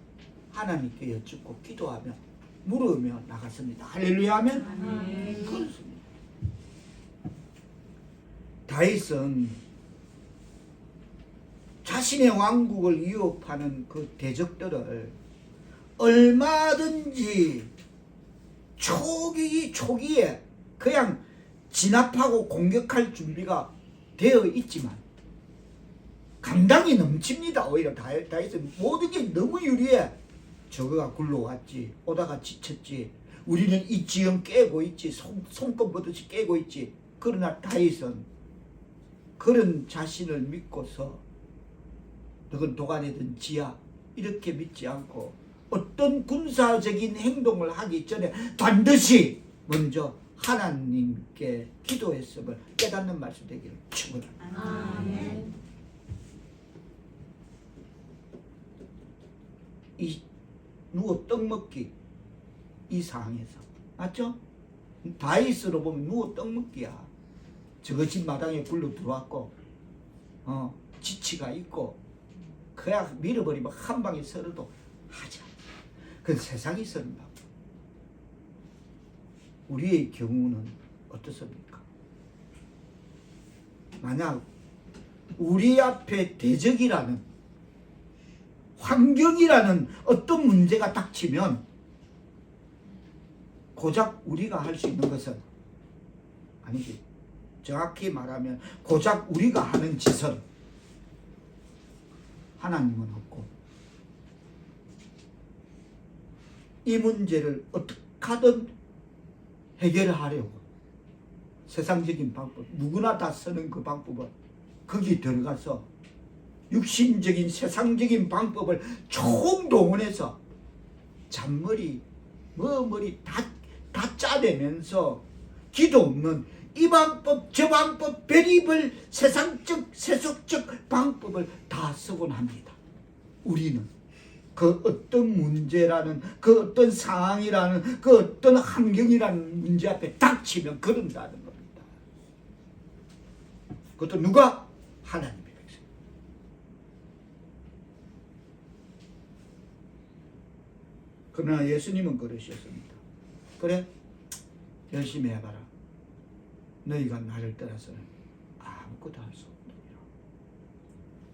Speaker 1: 하나님께 여쭙고 기도하며 물으며 나갔습니다. 할렐루야 하면 그렇습니다. 다윗은 자신의 왕국을 위협하는 그 대적들을 얼마든지 초기에 그냥 진압하고 공격할 준비가 되어 있지만 감당이 넘칩니다. 오히려 다윗은 모든 게 너무 유리해. 저거가 굴러왔지, 오다가 지쳤지, 우리는 이 지형 깨고 있지, 손금 버듯이 깨고 있지. 그러나 다윗은 그런 자신을 믿고서 너는 도간이든 지하 이렇게 믿지 않고 어떤 군사적인 행동을 하기 전에 반드시 먼저 하나님께 기도했음을 깨닫는 말씀 되기를 축원합니다.
Speaker 2: 아멘.
Speaker 1: 이 누워 떡 먹기 이 상황에서 맞죠? 다윗으로 보면 누워 떡 먹기야. 저거 집 마당에 굴러 들어왔고 지치가 있고 그야 밀어버리면 한 방에 서러도 하자. 그건 세상이 쓰는 방. 우리의 경우는 어떻습니까? 만약 우리 앞에 대적이라는 환경이라는 어떤 문제가 닥치면 고작 우리가 할 수 있는 것은 아니지. 정확히 말하면 고작 우리가 하는 짓은 하나님은 없고 이 문제를 어떻게 하든 해결하려고 세상적인 방법 누구나 다 쓰는 그 방법은 거기 들어가서 육신적인 세상적인 방법을 총동원해서 잔머리 머리 다 짜내면서 기도 없는 이 방법 저 방법 별의별 세상적 세속적 방법을 다 쓰곤 합니다. 우리는 그 어떤 문제라는 그 어떤 상황이라는 그 어떤 환경이라는 문제 앞에 닥치면 그런다는 겁니다. 그것도 누가? 하나님의 백성. 그러나 예수님은 그러셨습니다. 그래? 열심히 해봐라. 너희가 나를 떠나서는 아무것도 할 수 없느니라.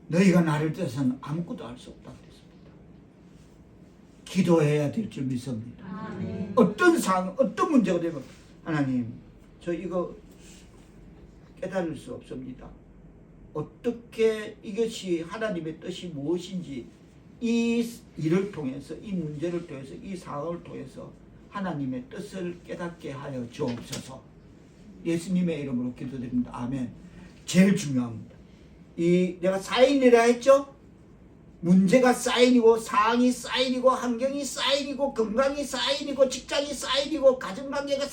Speaker 1: 너희가 나를 떠나서는 아무것도 할 수 없다 그랬습니다. 기도해야 될 줄 믿습니다.
Speaker 2: 아멘.
Speaker 1: 어떤 상황, 어떤 문제가 되면 하나님, 저 이거 깨달을 수 없습니다. 어떻게 이것이 하나님의 뜻이 무엇인지 이 일을 통해서 이 문제를 통해서 이 상황을 통해서 하나님의 뜻을 깨닫게 하여 주옵소서. 예수님의 이름으로 기도드립니다. 아멘. 제일 중요합니다. 이 내가 사인이라 했죠? 문제가 사인이고 상황이 사인이고 환경이 사인이고 건강이 사인이고 직장이 사인이고 가정관계가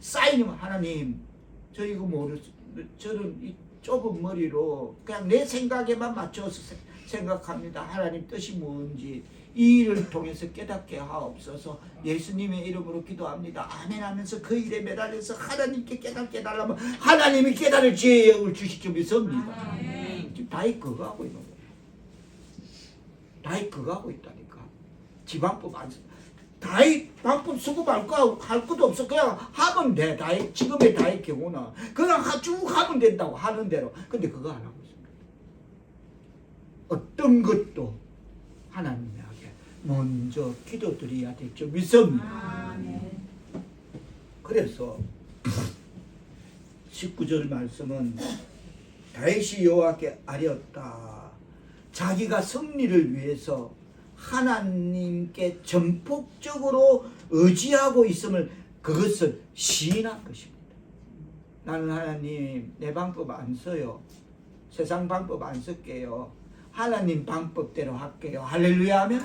Speaker 1: 사인이면 하나님 저 이거 저는 이 좁은 머리로 그냥 내 생각에만 맞춰서 생각합니다. 하나님 뜻이 뭔지 이 일을 통해서 깨닫게 하옵소서. 예수님의 이름으로 기도합니다. 아멘 하면서 그 일에 매달려서 하나님께 깨닫게 해달라면 하나님이 깨달을 지혜를 주실 줄 믿습니다. 지금 다윗 그거 하고 있는 거예요. 다윗 그거 하고 있다니까. 지방법 안 써. 다윗 방법 쓰고 할 것도 없어. 그냥 하면 돼. 다윗 지금의 다윗 경우는 그냥 쭉 하면 된다고 하는 대로. 근데 그거 안 하고 있습니다. 어떤 것도 하나님에게 먼저 기도드려야 될 줄 믿습니다. 그래서 19절 말씀은 다윗이 여호와께 아뢰었다. 자기가 승리를 위해서 하나님께 전폭적으로 의지하고 있음을 그것을 시인한 것입니다. 나는 하나님 내 방법 안 써요. 세상 방법 안 쓸게요. 하나님 방법대로 할게요. 할렐루야 하면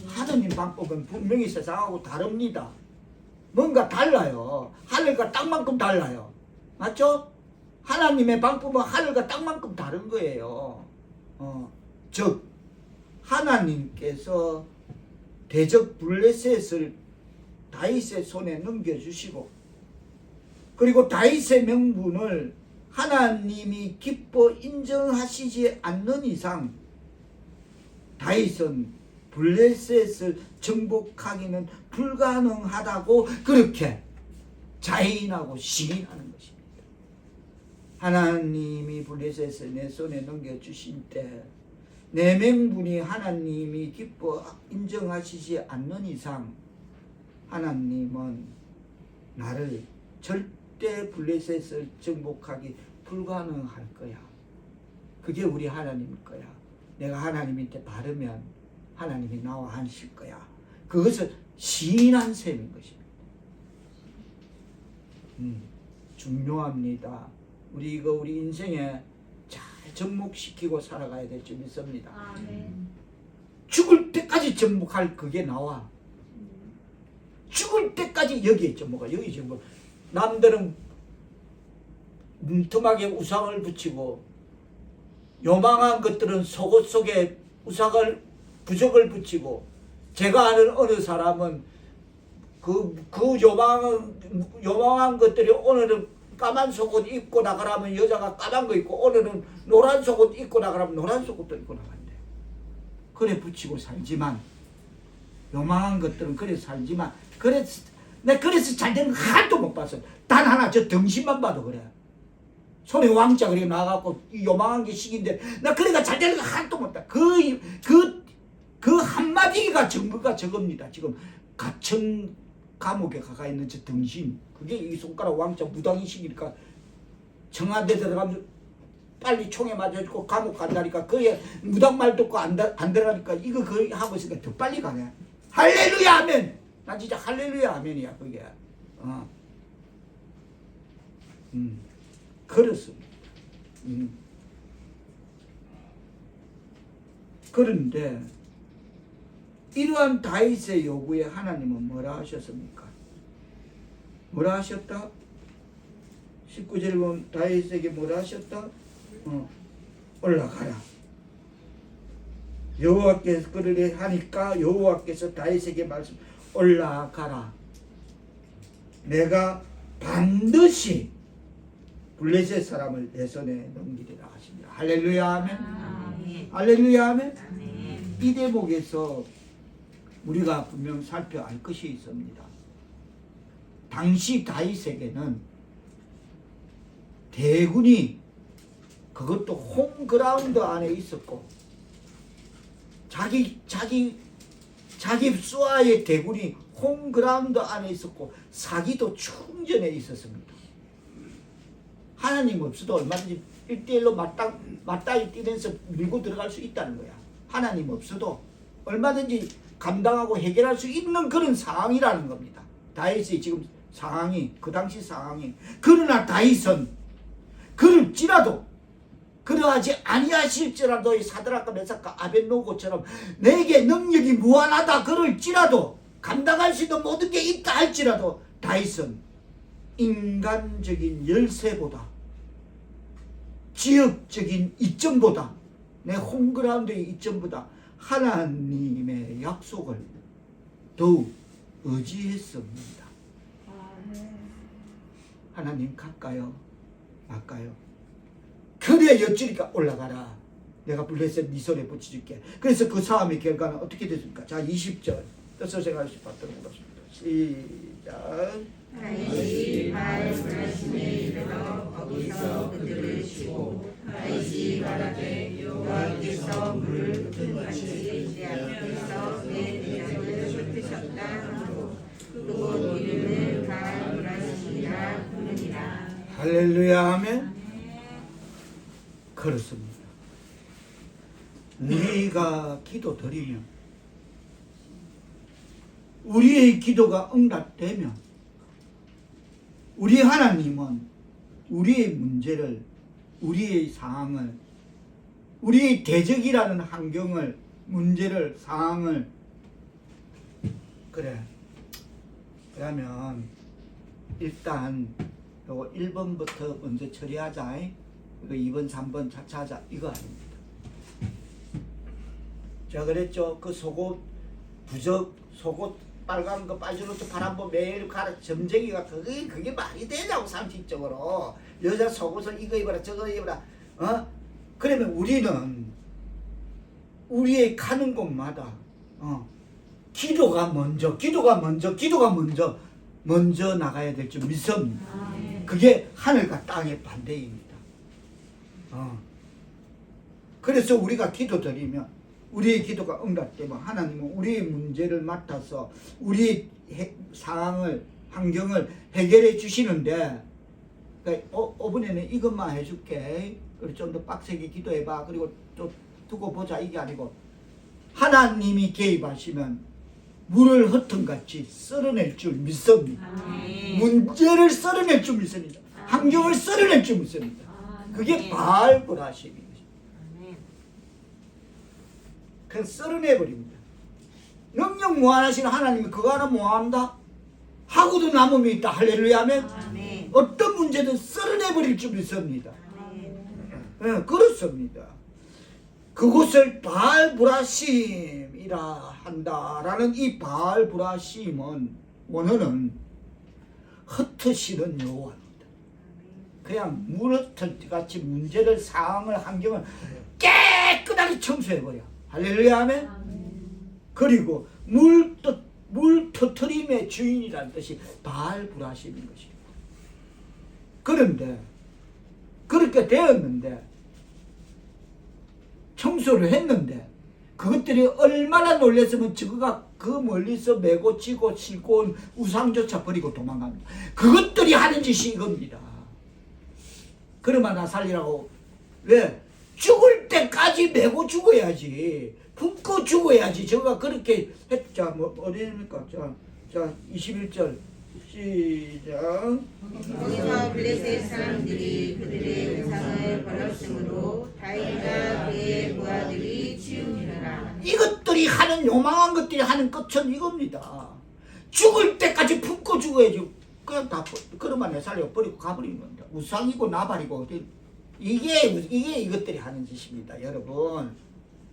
Speaker 1: 하나님 방법은 분명히 세상하고 다릅니다. 뭔가 달라요. 하늘과 땅만큼 달라요. 맞죠? 하나님의 방법은 하늘과 땅만큼 다른 거예요. 즉 하나님께서 대적 블레셋을 다윗의 손에 넘겨주시고 그리고 다윗의 명분을 하나님이 기뻐 인정하시지 않는 이상 다윗은 블레셋을 정복하기는 불가능하다고 그렇게 자인하고 시인하는 것입니다. 하나님이 블레셋을 내 손에 넘겨주신 때 내 명분이 하나님이 기뻐 인정하시지 않는 이상 하나님은 나를 절대 블레셋을 정복하기 불가능할 거야. 그게 우리 하나님일 거야. 내가 하나님한테 바르면 하나님이 나와 하실 거야. 그것을 시인한 셈인 것입니다. 중요합니다. 우리 인생에 잘 접목시키고 살아가야 될 줄 믿습니다. 죽을 때까지 접목할 그게 나와. 죽을 때까지 여기에 접목하. 여기 접목. 남들은 뭉tum하게 우상을 붙이고 요망한 것들은 속옷 속에 부적을 붙이고 제가 아는 어느 사람은 그 요망한 것들이 오늘은 까만 속옷 입고 나가라면 여자가 까만 거 입고 오늘은 노란 속옷 입고 나가라면 노란 속옷도 입고 나간대. 그래 붙이고 살지만 요망한 것들은 그래 살지만 그래서 잘 되는 거 하나도 못 봤어. 단 하나 저 등신만 봐도 그래. 손에 왕자 그래 나가고 요망한 게 식인데 나 그래가 잘 되는 거 하나도 못 봐. 그 한마디가 전부가 저겁니다. 지금 갇힌 감옥에 가가 있는 저 등신 그게 이 손가락 왕자 무당이식이니까 청와대 들어가면 빨리 총에 맞아주고 감옥 간다니까 그게 무당 말 듣고 안 들어가니까 이거 거의 하고 있으니까 더 빨리 가네. 할렐루야 아멘. 난 진짜 할렐루야 아멘이야 그게. 그렇습니다. 그런데 이러한 다윗의 요구에 하나님은 뭐라 하셨습니까? 뭐라 하셨다? 19절에 보면 다윗에게 뭐라 하셨다? 올라가라. 여호와께서 그러려 하니까 여호와께서 다윗에게 말씀 올라가라. 내가 반드시 블레셋 사람을 내 손에 넘기리라 하십니다. 할렐루야 아멘. 할렐루야 아멘. 이 대목에서 우리가 분명 살펴야 할 것이 있습니다. 당시 다윗에게는 대군이 그것도 홈그라운드 안에 있었고 자기 수하의 대군이 홈그라운드 안에 있었고 사기도 충전해 있었습니다. 하나님 없어도 얼마든지 1대1로 맞다이 뛰면서 밀고 들어갈 수 있다는 거야. 하나님 없어도 얼마든지 감당하고 해결할 수 있는 그런 상황이라는 겁니다. 다윗의 지금 상황이 그 당시 상황이. 그러나 다윗은 그럴지라도 그러하지 아니하실지라도 사드락과 메삭과 아벳노고처럼 내게 능력이 무한하다 그럴지라도 감당할 수 있는 모든 게 있다 할지라도 다윗은 인간적인 열쇠보다 지역적인 이점보다 내 홈그라운드의 이점보다 하나님의 약속을 더욱 의지했습니다. 하나님 갈까요? 말까요? 그래야 여쭈니까 올라가라. 내가 블레셋 네 손에 붙여줄게. 그래서 그 싸움의 결과는 어떻게 됐습니까? 자 20절 뜻을 생각하시 받도록 하겠습니다. 시작.
Speaker 2: 다윗이 바알브라심에 이르러 거기서 그들을 치고 다윗이 말하되 여호와께서 물을 흩은같이 내 앞에서 내 대적을 흩으셨다 하고 그곳 이름을 바알브라심이라 부르니라.
Speaker 1: 할렐루야 하면 그렇습니다. 우리가 기도 드리면, 우리의 기도가 응답되면, 우리 하나님은 우리의 문제를, 우리의 상황을, 우리의 대적이라는 환경을, 문제를, 상황을, 그래. 그러면 일단 요거 1번부터 먼저 처리하자. 이거 2번, 3번 차차 하자. 이거 아닙니다. 제가 그랬죠. 그 속옷, 부적, 속옷 빨간 거, 빨주노 파란 거 매일 가라. 점쟁이가 그게 말이 되냐고, 상식적으로. 여자 속옷을 이거 입어라, 저거 입어라. 그러면 우리는 우리의 가는 곳마다 기도가 먼저 나가야 될 줄 믿습니다. 그게 하늘과 땅의 반대입니다. 그래서 우리가 기도 드리면, 우리의 기도가 응답되면 하나님은 우리의 문제를 맡아서 우리의 상황을, 환경을 해결해 주시는데, 그러니까 이번에는 이것만 해줄게. 그리고 좀 더 빡세게 기도해봐. 그리고 또 두고 보자. 이게 아니고, 하나님이 개입하시면 물을 흩은같이 썰어낼 줄 믿습니다. 문제를 썰어낼 줄 믿습니다. 환경을 썰어낼 줄 믿습니다. 그게 바알불하심입니다. 그냥 썰어내버립니다. 영영 무한하신 하나님이 그거 하나 뭐한다? 하고도 남음이 있다. 할렐루야 아멘. 어떤 문제든 썰어내버릴 줄 믿습니다. 네, 그렇습니다. 그곳을 바알불하심이라 한다라는 이 바알불하심은 원어는 흩으시는 여호와입니다. 그냥 물 흩을 같이 문제를, 상황을, 환경을 깨끗하게 청소해버려. 할렐루야 아멘. 그리고 물 터트림의 주인이라는 뜻이 바알불하심인 것입니다. 그런데 그렇게 되었는데, 청소를 했는데, 그것들이 얼마나 놀랐으면 저거가 그 멀리서 메고 치고 싣고 온 우상조차 버리고 도망갑니다. 그것들이 하는 짓이 이겁니다. 그러면 나 살리라고. 왜? 죽을 때까지 메고 죽어야지. 붓고 죽어야지. 저가 그렇게 했자. 뭐 어디입니까? 자 21절 시작.
Speaker 2: 거기서 블레셋 사람들이 그들의 우상을 버렸으므로 다윗과 그의 부하들이 치우니라.
Speaker 1: 이것들이 하는, 요망한 것들이 하는 끝은 이겁니다. 죽을 때까지 붓고 죽어야지. 그냥 다 그러면 내 살려 버리고 가버리는 겁니다. 우상이고 나발이고. 이게 이것들이 하는 짓입니다. 여러분,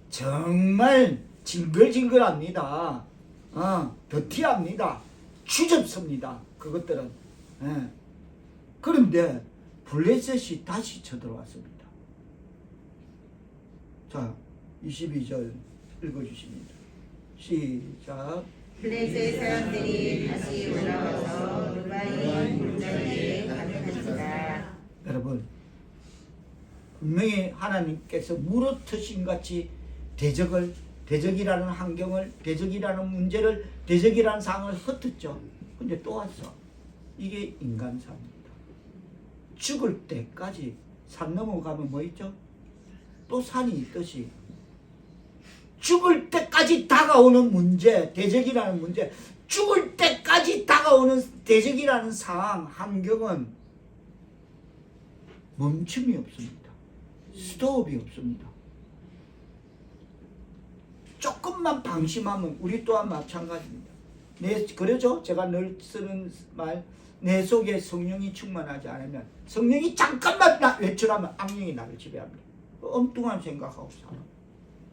Speaker 1: 정말 징글징글합니다. 더티합니다. 추접습니다. 그것들은. 그런데 블레셋이 다시 쳐들어왔습니다. 자 22절 읽어주십니다. 시작.
Speaker 2: 블레셋 사람들이 다시 올라와서 루바인 골짜기에 가득하니라.
Speaker 1: 여러분, 분명히 하나님께서 물어트신 같이 대적이라는 환경을, 대적이라는 문제를, 대적이라는 상황을 흩었죠. 근데 또 왔어. 이게 인간사입니다. 죽을 때까지 산 넘어가면 뭐 있죠? 또 산이 있듯이 죽을 때까지 다가오는 문제, 대적이라는 문제, 죽을 때까지 다가오는 대적이라는 상황, 환경은 멈춤이 없습니다. 스톱이 없습니다. 조금만 방심하면 우리 또한 마찬가지입니다. 그러죠? 제가 늘 쓰는 말, 내 속에 성령이 충만하지 않으면, 성령이 잠깐만 외출하면 악령이 나를 지배합니다. 엉뚱한 생각하고 살아.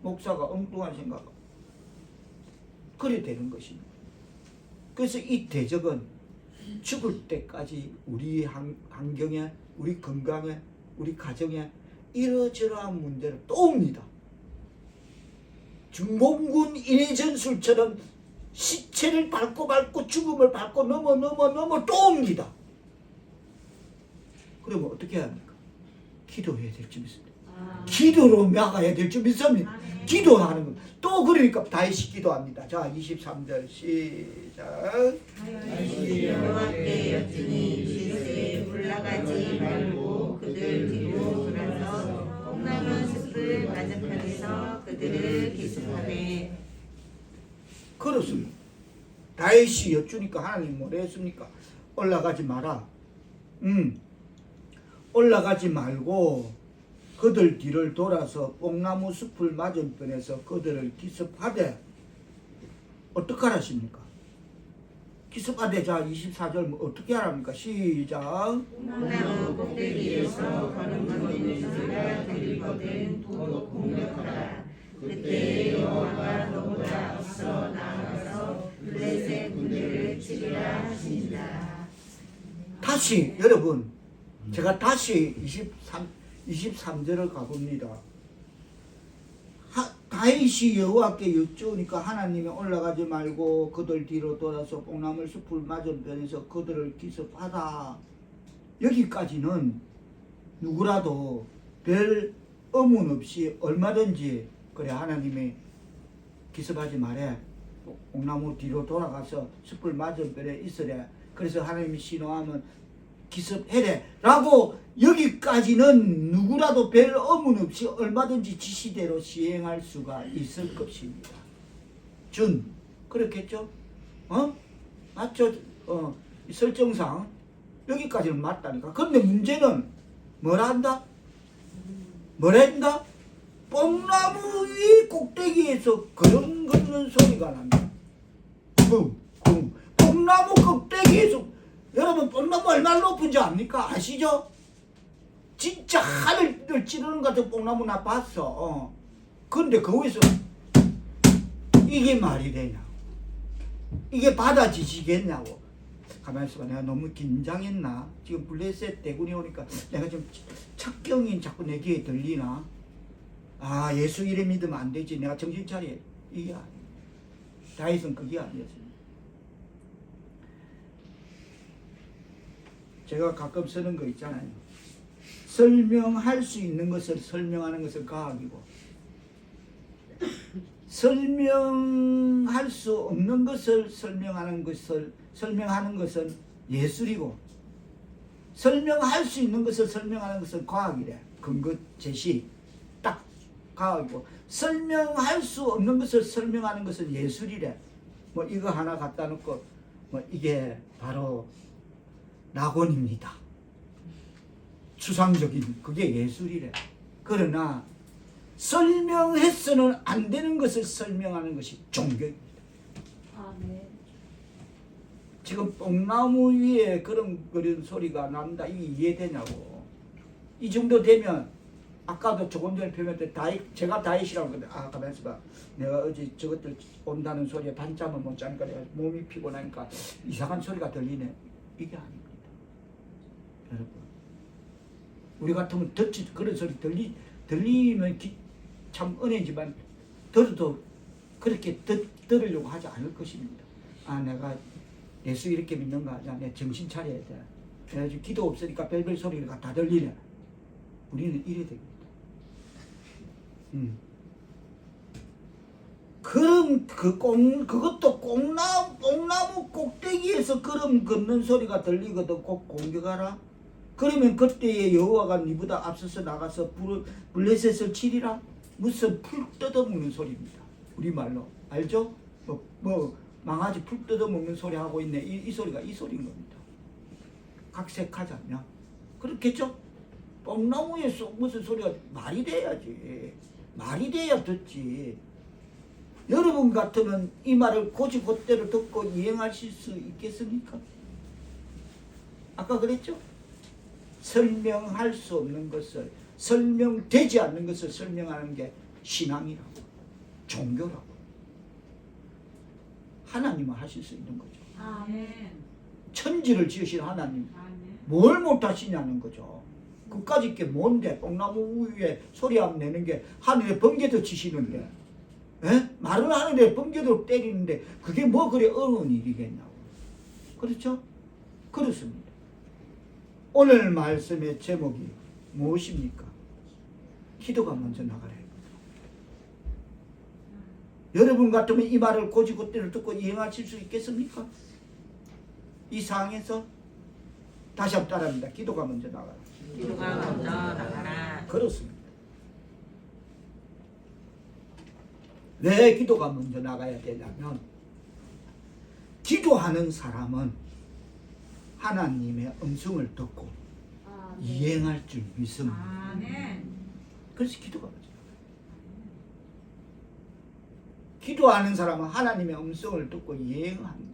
Speaker 1: 목사가 엉뚱한 생각하고. 그래 되는 것입니다. 그래서 이 대적은 죽을 때까지 우리 환경에, 우리 건강에, 우리 가정에 이러저러한 문제를 또 옵니다. 중공군 인해전술처럼 시체를 밟고 죽음을 밟고 넘어 또 옵니다. 그러면 어떻게 해야 합니까? 기도해야 될 줄 믿습니다. 기도로 나가야 될 줄 믿습니다. 기도하는 것. 또 그러니까 다윗이 기도합니다. 자 23절 시작.
Speaker 2: 여호와께 여쭈니 실수에 올라가지 말고 그들 뒤로 돌아서 뽕나무 숲을 가득하게 위에서 그들을 기습하되
Speaker 1: 그렇습니다. 다윗이 여쭈니까 하나님 뭐라 했습니까? 올라가지 마라. 올라가지 말고 그들 뒤를 돌아서 뽕나무 숲을 맞은편에서 그들을 기습하되 어떡하라십니까? 기습하되 자 24절 뭐 어떻게 하랍니까? 시작.
Speaker 2: 뽕나무 꼭대기에서 걸음거리는 소리가 들리거든 또 공격하라. 그때 여호와가 너보다 앞서 나아가서 블레셋 군대를 치리라 하시니라.
Speaker 1: 다시 여러분 제가 다시 23절을 가봅니다. 다윗이 여호와께 여쭈니까 하나님이 올라가지 말고 그들 뒤로 돌아서 뽕나무 숲을 맞은편에서 그들을 기습하다. 여기까지는 누구라도 별 의문 없이 얼마든지 그래 하나님이 기습하지 말해. 뽕나무 뒤로 돌아가서 숲을 맞은편에 있으래. 그래서 하나님이 신호하면 기습해래 라고 여기까지는 누구라도 별 의문 없이 얼마든지 지시대로 시행할 수가 있을 것입니다. 그렇겠죠? 맞죠? 설정상 여기까지는 맞다니까. 근데 문제는 뭐라 한다? 뭐라 한다? 뽕나무 위 꼭대기에서 걸음 걷는 소리가 난다. 쿵쿵. 뽕나무 꼭대기에서 여러분 뽕나무 얼마나 높은지 압니까? 아시죠? 진짜 하늘을 찌르는 것 같은 뽕나무 나 봤어. 근데 거기서 이게 말이 되냐? 이게 받아지시겠냐고. 가만히 있어봐. 내가 너무 긴장했나? 지금 블레셋 대군이 오니까 내가 좀 착경이 자꾸 내 귀에 들리나? 아, 예수 이름 믿으면 안 되지. 내가 정신 차려. 이게 아니야. 다윗은 그게 아니었습니다. 제가 가끔 쓰는 거 있잖아요. 설명할 수 있는 것을 설명하는 것은 과학이고 설명할 수 없는 것을 설명하는 것은 예술이고 설명할 수 있는 것을 설명하는 것은 과학이래. 근거 제시 딱 과학이고 설명할 수 없는 것을 설명하는 것은 예술이래. 뭐 이거 하나 갖다 놓고 뭐 이게 바로 낙원입니다. 추상적인 그게 예술이래. 그러나 설명해서는 안 되는 것을 설명하는 것이 종교입니다.
Speaker 3: 네.
Speaker 1: 지금 뽕나무 위에 그런 소리가 난다. 이게 이해되냐고. 이 정도 되면 아까도 조금 전에 표현했던 제가 다윗이라고 그랬는데 가만히 있어봐. 내가 어제 저것들 온다는 소리에 밤잠을 못 자니까 내가 몸이 피곤하니까 이상한 소리가 들리네. 이게 아닙니다. 여러분, 우리 같으면 그런 소리 들리면 참 은혜지만 들어도 그렇게 들으려고 하지 않을 것입니다. 내가 예수 이렇게 믿는 거 아니야. 내 정신 차려야 돼. 내가 지금 기도 없으니까 별별 소리가 다 들리네. 우리는 이래야 됩니다. 그럼 그것도 뽕나무 꼭대기에서 걸음 걷는 소리가 들리거든. 꼭 공격하라. 그러면 그때에 여호와가 니보다 앞서서 나가서 블레셋을 치리라. 무슨 풀 뜯어먹는 소리입니다. 우리말로 알죠? 뭐 망아지 풀 뜯어먹는 소리 하고 있네. 이 소리가 이 소리인 겁니다. 각색하자면 그렇겠죠? 뽕나무에서 무슨 소리가 말이 돼야지. 말이 돼야 듣지. 여러분 같으면 이 말을 고지곧대로 듣고 이행하실 수 있겠습니까? 아까 그랬죠? 설명할 수 없는 것을, 설명되지 않는 것을 설명하는 게 신앙이라고, 종교라고. 하나님은 하실 수 있는 거죠.
Speaker 3: 아멘.
Speaker 1: 천지를 지으신 하나님
Speaker 3: 아멘.
Speaker 1: 뭘 못하시냐는 거죠. 그까짓 게 뭔데? 뽕나무 위에 소리 안 내는 게 하늘에 번개도 치시는데, 말을 하는데 번개도 때리는데 그게 뭐 그래 어려운 일이겠냐고. 그렇죠? 그렇습니다. 오늘 말씀의 제목이 무엇입니까? 기도가 먼저 나가라. 여러분 같으면 이 말을 고지곧대로 듣고 이행하실 수 있겠습니까? 이 상황에서 다시 한번 따라합니다. 기도가 먼저 나가라.
Speaker 2: 기도가 먼저 나가라.
Speaker 1: 그렇습니다. 왜 기도가 먼저 나가야 되냐면 기도하는 사람은 하나님의 음성을 듣고
Speaker 3: 아, 네.
Speaker 1: 이행할 줄 믿습니다.
Speaker 2: 아멘.
Speaker 1: 그래서 기도가 먼저 나가요. 기도하는 사람은 하나님의 음성을 듣고 이행합니다.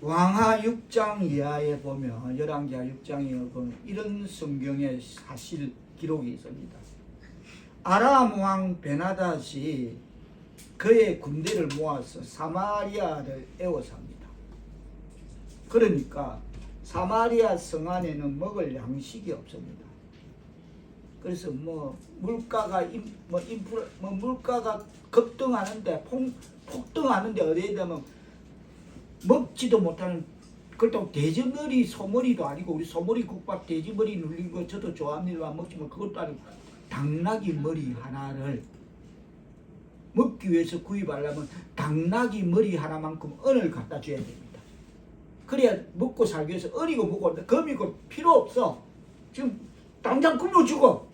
Speaker 1: 왕하 6장 이하에 보면 열왕기하 6장에 보면 이런 성경의 사실 기록이 있습니다. 아람 왕 베나닷이 그의 군대를 모아서 사마리아를 에워쌉니다. 그러니까 사마리아 성 안에는 먹을 양식이 없습니다. 그래서 물가가 물가가 급등하는데 폭등하는데 어디에 되면 먹지도 못하는, 그렇다고 돼지머리 소머리도 아니고, 우리 소머리 국밥 돼지머리 눌린 거 저도 좋아합니다만 먹지만 그것도 아니고 당나귀 머리 하나를 먹기 위해서 구입하려면 당나귀 머리 하나만큼 은을 갖다 줘야 됩니다. 그래야 먹고 살기 위해서 은이고 뭐고 금이고 필요 없어. 지금 당장 굶어 죽어.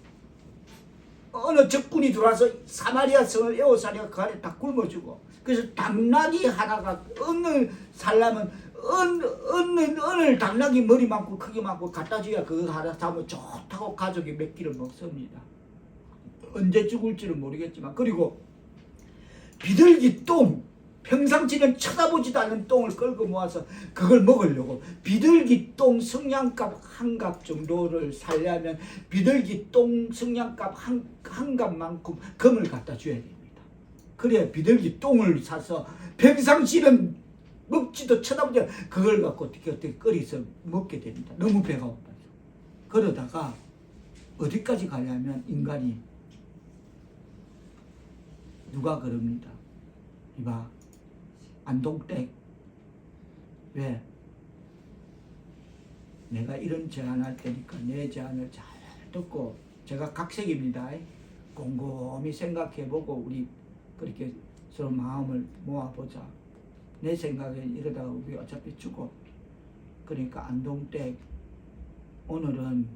Speaker 1: 어느 적군이 들어와서 사마리아 성을 에워싸니까 그 안에 다 굶어 죽어. 그래서 당나귀 하나가 은을 살려면 은을 당나귀 머리만큼 크기만큼 갖다 줘야 그거 하나 사면 좋다고 가족이 몇 끼를 먹습니다. 언제 죽을지는 모르겠지만. 그리고 비둘기 똥, 평상시는 쳐다보지도 않는 똥을 끌고 모아서 그걸 먹으려고 비둘기 똥 성냥갑 한 갑 정도를 살려면 비둘기 똥 성냥갑 한 갑만큼 금을 갖다 줘야 됩니다. 그래야 비둘기 똥을 사서 평상시는 먹지도 쳐다보지 않는 그걸 갖고 어떻게 끓여서 먹게 됩니다. 너무 배가 고파서. 그러다가 어디까지 가냐면 인간이 누가 그럽니다. 이봐, 안동댁, 왜? 내가 이런 제안할 테니까 내 제안을 잘 듣고, 제가 각색입니다. 곰곰이 생각해보고 우리 그렇게 서로 마음을 모아보자. 내 생각엔 이러다가 우리 어차피 죽어. 그러니까 안동댁, 오늘은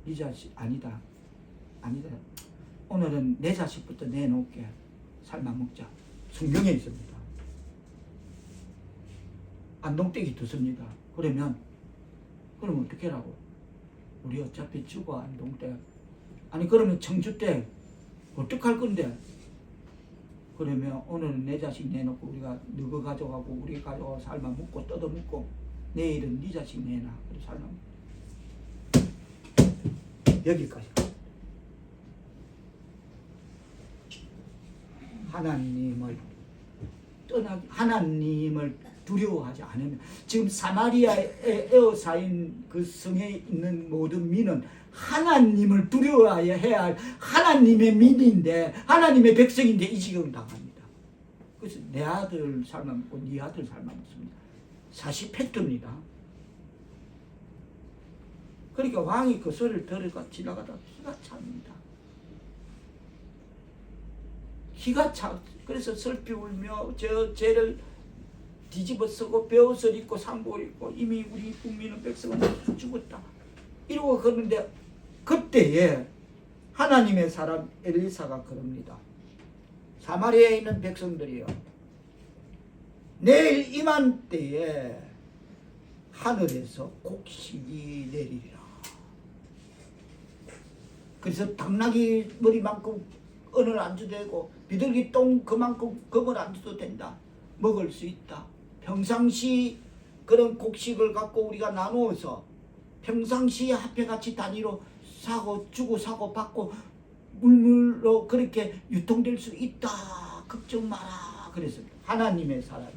Speaker 1: 네 자식 아니다. 오늘은 내 자식부터 내놓을게. 삶아 먹자. 성경에 있습니다. 안동댁이 듣습니다. 그럼 어떻게 하라고? 우리 어차피 죽어, 안동댁. 아니 그러면 청주댁 어떡할 건데? 그러면 오늘은 내 자식 내놓고 우리가 너거 가져가고 우리 가져가고 삶아 먹고 뜯어 먹고 내일은 네 자식 내놔. 그래 삶아 먹고. 여기까지. 하나님을 두려워하지 않으면, 지금 사마리아에 에워싸인 그 성에 있는 모든 민은 하나님을 두려워해야 할 하나님의 민인데, 하나님의 백성인데 이 지경 당합니다. 그래서 내 아들 삶아 먹고 네 아들 삶아 먹습니다. 사실 팩트입니다. 그러니까 왕이 그 소리를 들어가 지나가다 기가 찹니다. 기가 차. 그래서 슬피 울며 저 죄를 뒤집어 쓰고 베옷을 입고 상복을 입고 이미 우리 국민은 백성은 죽었다 이러고 그러는데, 그때에 하나님의 사람 엘리사가 그럽니다. 사마리아에 있는 백성들이요, 내일 이맘때에 하늘에서 곡식이 내리리라. 그래서 당나귀 머리만큼 은을 안 줘도 되고 비둘기 똥 그만큼 금을 안 줘도 된다. 먹을 수 있다. 평상시 그런 곡식을 갖고 우리가 나누어서 평상시 화폐같이 단위로 사고 주고 사고 받고 물물로 그렇게 유통될 수 있다. 걱정 마라. 그래서 하나님의 사람,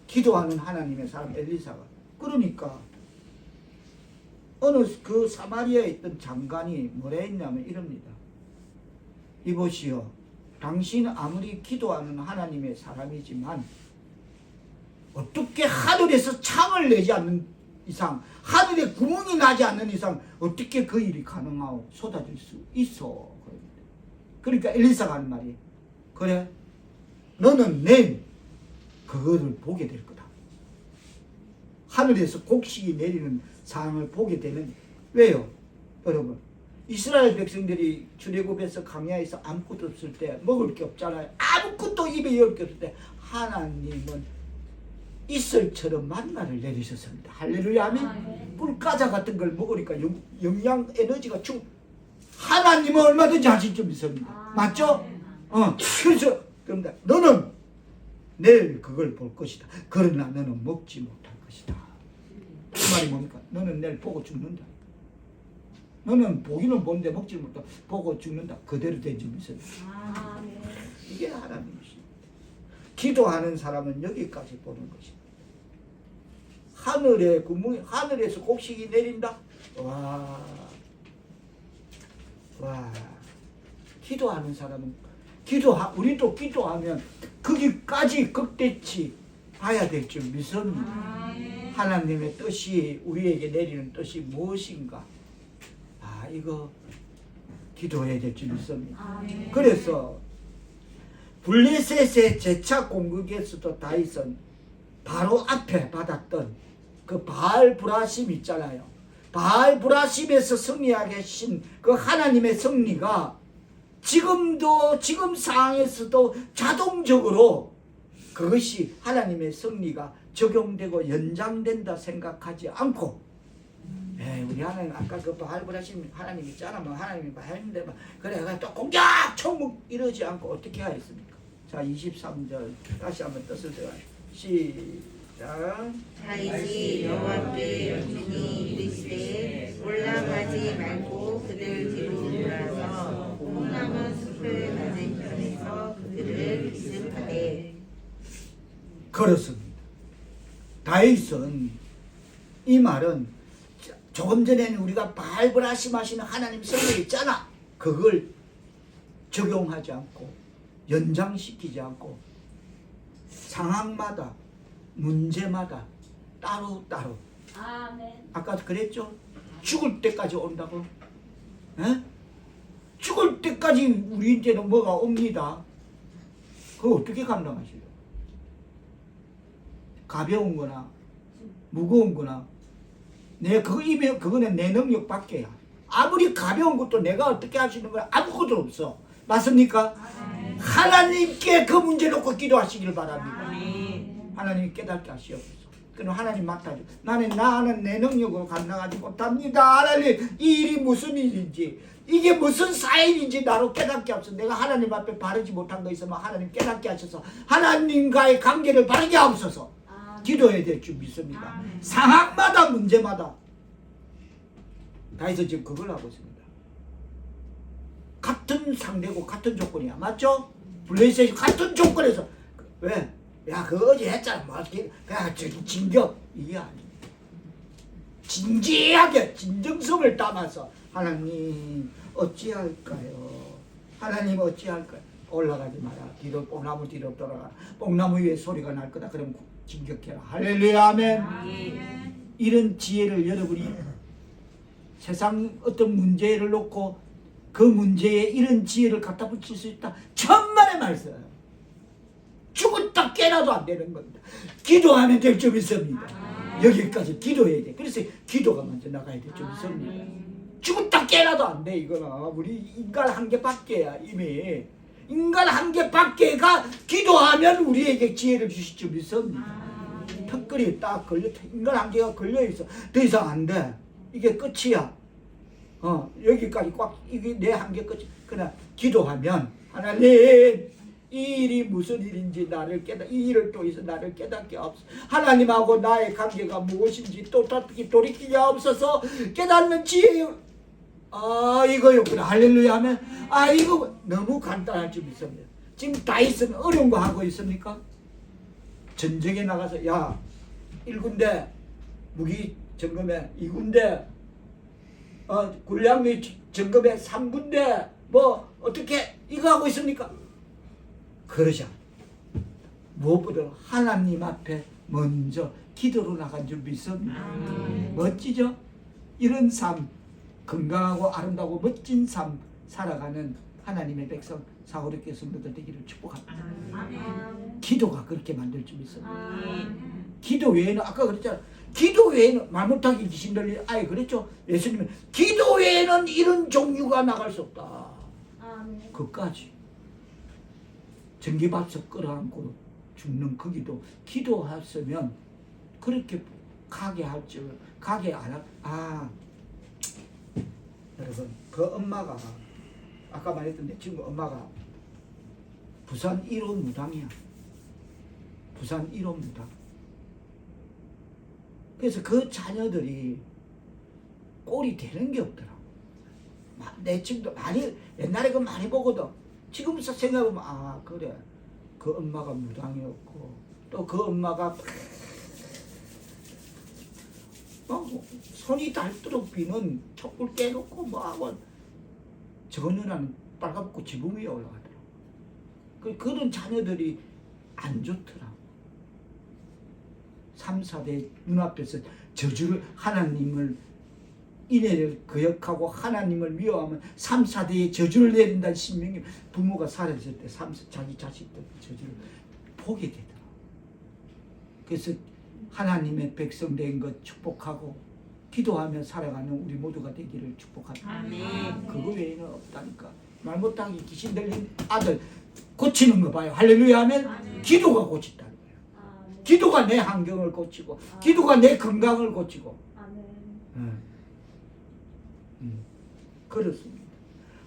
Speaker 1: 기도하는 하나님의 사람 엘리사가, 그러니까 어느 그 사마리아에 있던 장관이 뭐라 했냐면 이럽니다. 이보시오, 당신 아무리 기도하는 하나님의 사람이지만 어떻게 하늘에서 창을 내지 않는 이상, 하늘에 구멍이 나지 않는 이상 어떻게 그 일이 가능하오? 쏟아질 수 있어. 그러니까 엘리사가 하는 말이, 그래, 너는 내일 그거를 보게 될 거다. 하늘에서 곡식이 내리는 상황을 보게 되는. 왜요? 여러분, 이스라엘 백성들이 출애굽에서 광야에서 아무것도 없을 때 먹을 게 없잖아요. 아무것도 입에 넣을 게 없을 때 하나님은 이슬처럼 만나를 내리셨습니다. 할렐루야 아멘. 꿀과자 같은 걸 먹으니까 영양 에너지가 충. 하나님은 얼마든지 하실 줄 믿습니다. 맞죠? 그래서 그런데 너는 내일 그걸 볼 것이다. 그러나 너는 먹지 못할 것이다. 그 말이 뭡니까? 너는 내일 보고 죽는다. 너는 보기는 보는데 먹지 못하고 보고 죽는다. 그대로 된 줄 믿습니다. 이게 하나님이십니다. 기도하는 사람은 여기까지 보는 것입니다. 하늘에 구멍이 하늘에서 곡식이 내린다. 와. 기도하는 사람은 우리도 기도하면 거기까지 극대치 봐야 될 줄 믿습니다. 하나님의 뜻이 우리에게 내리는 뜻이 무엇인가? 이거 기도해야 될 줄 믿습니다. 그래서 블레셋의 제차 공격에서도 다윗은 바로 앞에 받았던 그 바알 브라심 있잖아요. 바알 브라심에서 승리하게 하신 그 하나님의 승리가 지금 상황에서도 자동적으로 그것이 하나님의 승리가 적용되고 연장된다 생각하지 않고, 우리 하나님 아까 그 바알 브라심 하나님 있잖아. 하나님이 하는데 그래 또 공격 총목 이러지 않고 어떻게 하였습니까? 자 23절 다시 한번 뜻을 들어 시작.
Speaker 2: 다윗이 여호와께 여쭈니 이르시되 올라가지 말고 그들 뒤로 돌아서 콩나무 숲을 맞은편에서 그들을 기습하되.
Speaker 1: 그렇습니다. 다윗은 이 말은 조금 전에는 우리가 바알 브라심 하시는 하나님 성령 있잖아. 그걸 적용하지 않고 연장시키지 않고 상황마다 문제마다 따로따로. 아까 그랬죠? 죽을 때까지 온다고. 죽을 때까지 우리한테는 뭐가 옵니다. 그거 어떻게 감당하실래요? 가벼운 거나 무거운 거나 그거는 내 능력 밖에야. 아무리 가벼운 것도 내가 어떻게 할 수 있는 건 아무것도 없어. 맞습니까? 하나님께 그 문제 놓고 기도하시길 바랍니다. 하나님이 깨닫게 하시옵소서. 그럼 하나님 맡아줘. 나는 내 능력으로 감당하지 못합니다. 하나님 이 일이 무슨 일인지 이게 무슨 사인인지 나로 깨닫게 하소서. 내가 하나님 앞에 바르지 못한 거 있으면 하나님 깨닫게 하셔서 하나님과의 관계를 바르게 하옵소서. 기도해야 될 줄 믿습니다. 상황마다 문제마다 다윗은 지금 그걸 하고 있습니다. 같은 상대고 같은 조건이야. 맞죠? 블레셋이 같은 조건에서 왜? 야 그거 어제 했잖아. 그냥 진격 이게 아닙니다. 진지하게 진정성을 담아서 하나님 어찌할까요? 하나님 어찌할까요? 올라가지 마라. 뒤로 뽕나무 뒤로 돌아가. 뽕나무 위에 소리가 날 거다. 그럼 진격해라. 할렐루야 아멘. 이런 지혜를 여러분이 세상 어떤 문제를 놓고 그 문제에 이런 지혜를 갖다 붙일 수 있다. 천만의 말씀. 죽었다 깨나도 안 되는 겁니다. 기도하면 될 줄 믿습니다. 여기까지 기도해야 돼. 그래서 기도가 먼저 나가야 될 줄 믿습니다. 죽었다 깨나도 안 돼. 이거는 우리 인간 한계밖에야. 이미 인간 한계밖에가 기도하면 우리에게 지혜를 주실 줄 믿습니다. 턱걸이 딱 걸려, 인간 한계가 걸려있어. 더 이상 안 돼. 이게 끝이야. 여기까지 꽉, 이게 내 한계 끝이. 그러나 기도하면 하나님 이 일이 무슨 일인지 나를 이 일을 통해서 나를 깨닫게 하옵소서. 하나님하고 나의 관계가 무엇인지 또 어떻게 돌이키게 하옵소서. 깨닫는 지혜. 이거였구나. 할렐루야 하면 이거 너무 간단할 줄 믿습니다. 지금 다윗은 어려운 거 하고 있습니까? 전쟁에 나가서 1군대 무기 점검에 2군데 군량미 점검에 3군데 어떻게 이거 하고 있습니까? 그러자 무엇보다 하나님 앞에 먼저 기도로 나간 줄 믿습니다. 멋지죠? 이런 삶, 건강하고 아름다우고 멋진 삶 살아가는 하나님의 백성 사고롭게 성도들 되기를 축복합니다. 기도가 그렇게 만들 줄 믿습니다. 기도 외에는 아까 그랬잖아. 기도 외에는 말 못하게 귀신 들린 아예 그랬죠. 예수님은 기도 외에는 이런 종류가 나갈 수 없다.
Speaker 3: 아멘.
Speaker 1: 그까지 전기밥솥 끌어안고 죽는 그 기도했으면 그렇게 가게 할 줄 가게 안 하. 여러분 그 엄마가 아까 말했던 내 친구 엄마가 부산 1호 무당이야. 부산 1호 무당. 그래서 그 자녀들이 꼴이 되는 게 없더라고. 내 친구도 많이 옛날에 그 많이 보거든. 지금 생각해보면 아 그래 그 엄마가 무당이었고 또 그 엄마가 손이 닳도록 비는 촛불 깨놓고 뭐하고 저 누나는 빨갛고 지붕 위에 올라가더라고. 그런 자녀들이 안 좋더라. 3, 4대 눈앞에서 저주를 하나님을 인애를 거역하고 하나님을 미워하면 3, 4대의 저주를 내린다는 신명이 부모가 살아있을 때 자기 자식들 저주를 보게 되더라. 그래서 하나님의 백성 된 것 축복하고 기도하며 살아가는 우리 모두가 되기를 축복합니다.
Speaker 2: 아멘.
Speaker 1: 그거 외에는 없다니까. 말 못하게 귀신 들린 아들 고치는 거 봐요. 할렐루야 하면
Speaker 3: 아멘.
Speaker 1: 기도가 고친다는 거예요.
Speaker 3: 아멘.
Speaker 1: 기도가 내 환경을 고치고 기도가 내 건강을 고치고
Speaker 3: 아멘.
Speaker 1: 그렇습니다.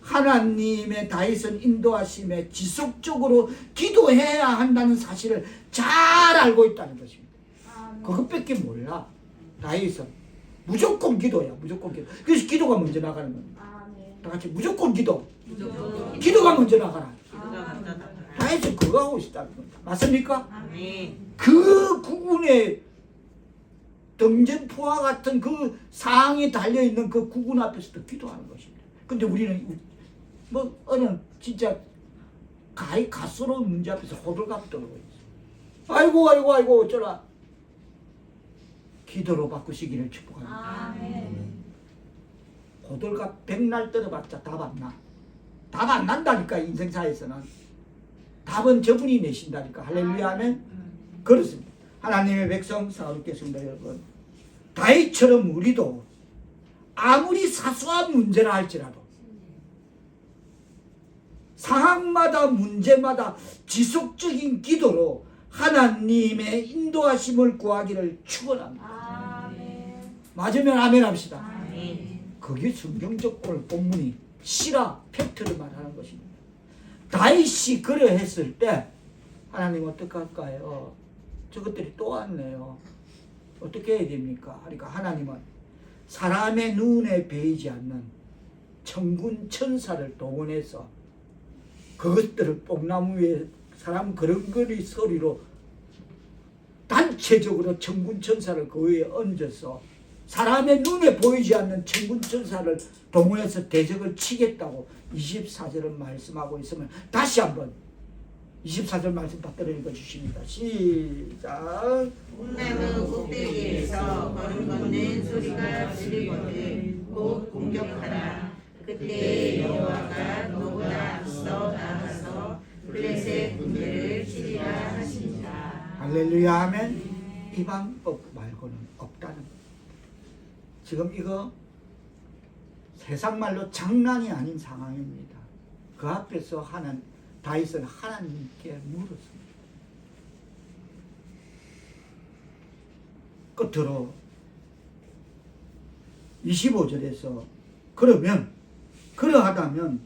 Speaker 1: 하나님의 다윗은 인도하심에 지속적으로 기도해야 한다는 사실을 잘 알고 있다는 것입니다.
Speaker 3: 아멘.
Speaker 1: 그것밖에 몰라. 다윗은 무조건 기도야. 무조건 기도. 그래서 기도가 먼저 나가는 겁니다.
Speaker 3: 아멘.
Speaker 1: 다 같이 무조건 기도.
Speaker 2: 무조건
Speaker 1: 기도가 먼저 나가라.
Speaker 2: 기도가 먼저 나가라.
Speaker 1: 다윗은 그거 하고 있다는 겁니다. 맞습니까?
Speaker 2: 아멘.
Speaker 1: 그 구군의 등전포와 같은 그 상에 달려있는 그 구군 앞에서도 기도하는 것입니다. 근데 우리는 뭐 어느 진짜 가스로운 문제 앞에서 호들갑 떨고 있어. 아이고 어쩌라. 기도로 바꾸시기를 축복합니다.
Speaker 3: 아멘.
Speaker 1: 호들갑 백날 떨어봤자 답 안 나. 답 안 난다니까 인생사에서는. 답은 저분이 내신다니까. 할렐루야 하면 그렇습니다. 하나님의 백성 사랑하겠습니다 여러분. 다윗처럼 우리도 아무리 사소한 문제라 할지라도 상황마다 문제마다 지속적인 기도로 하나님의 인도하심을 구하기를 축원합니다.
Speaker 3: 아멘.
Speaker 1: 맞으면 아멘 합시다.
Speaker 2: 아멘.
Speaker 1: 그게 성경적 오늘 본문이 시라 팩트를 말하는 것입니다. 다윗이 그러했을 때 하나님 어떡할까요? 저것들이 또 왔네요. 어떻게 해야 됩니까? 그러니까 하나님은 사람의 눈에 베이지 않는 천군 천사를 동원해서 그것들을 뽕나무 위에 사람 그런거리 소리로 단체적으로 천군 천사를 그 위에 얹어서 사람의 눈에 보이지 않는 천군 천사를 동원해서 대적을 치겠다고 24절은 말씀하고 있으면 다시 한번 24절 말씀 받들어 읽어주십니다. 시작.
Speaker 2: 꿈나무 꼭대기에서 걸음 걷는 소리가 들리거든 곧 공격하라. 그때 여호와가 너보다 앞서 나가서 블레셋 군대를 치리라 하시니라.
Speaker 1: 할렐루야 하면 이 방법 말고는 없다는 겁니다. 지금 이거 세상 말로 장난이 아닌 상황입니다. 그 앞에서 다윗은 하나님께 물었습니다. 끝으로 25절에서 그러하다면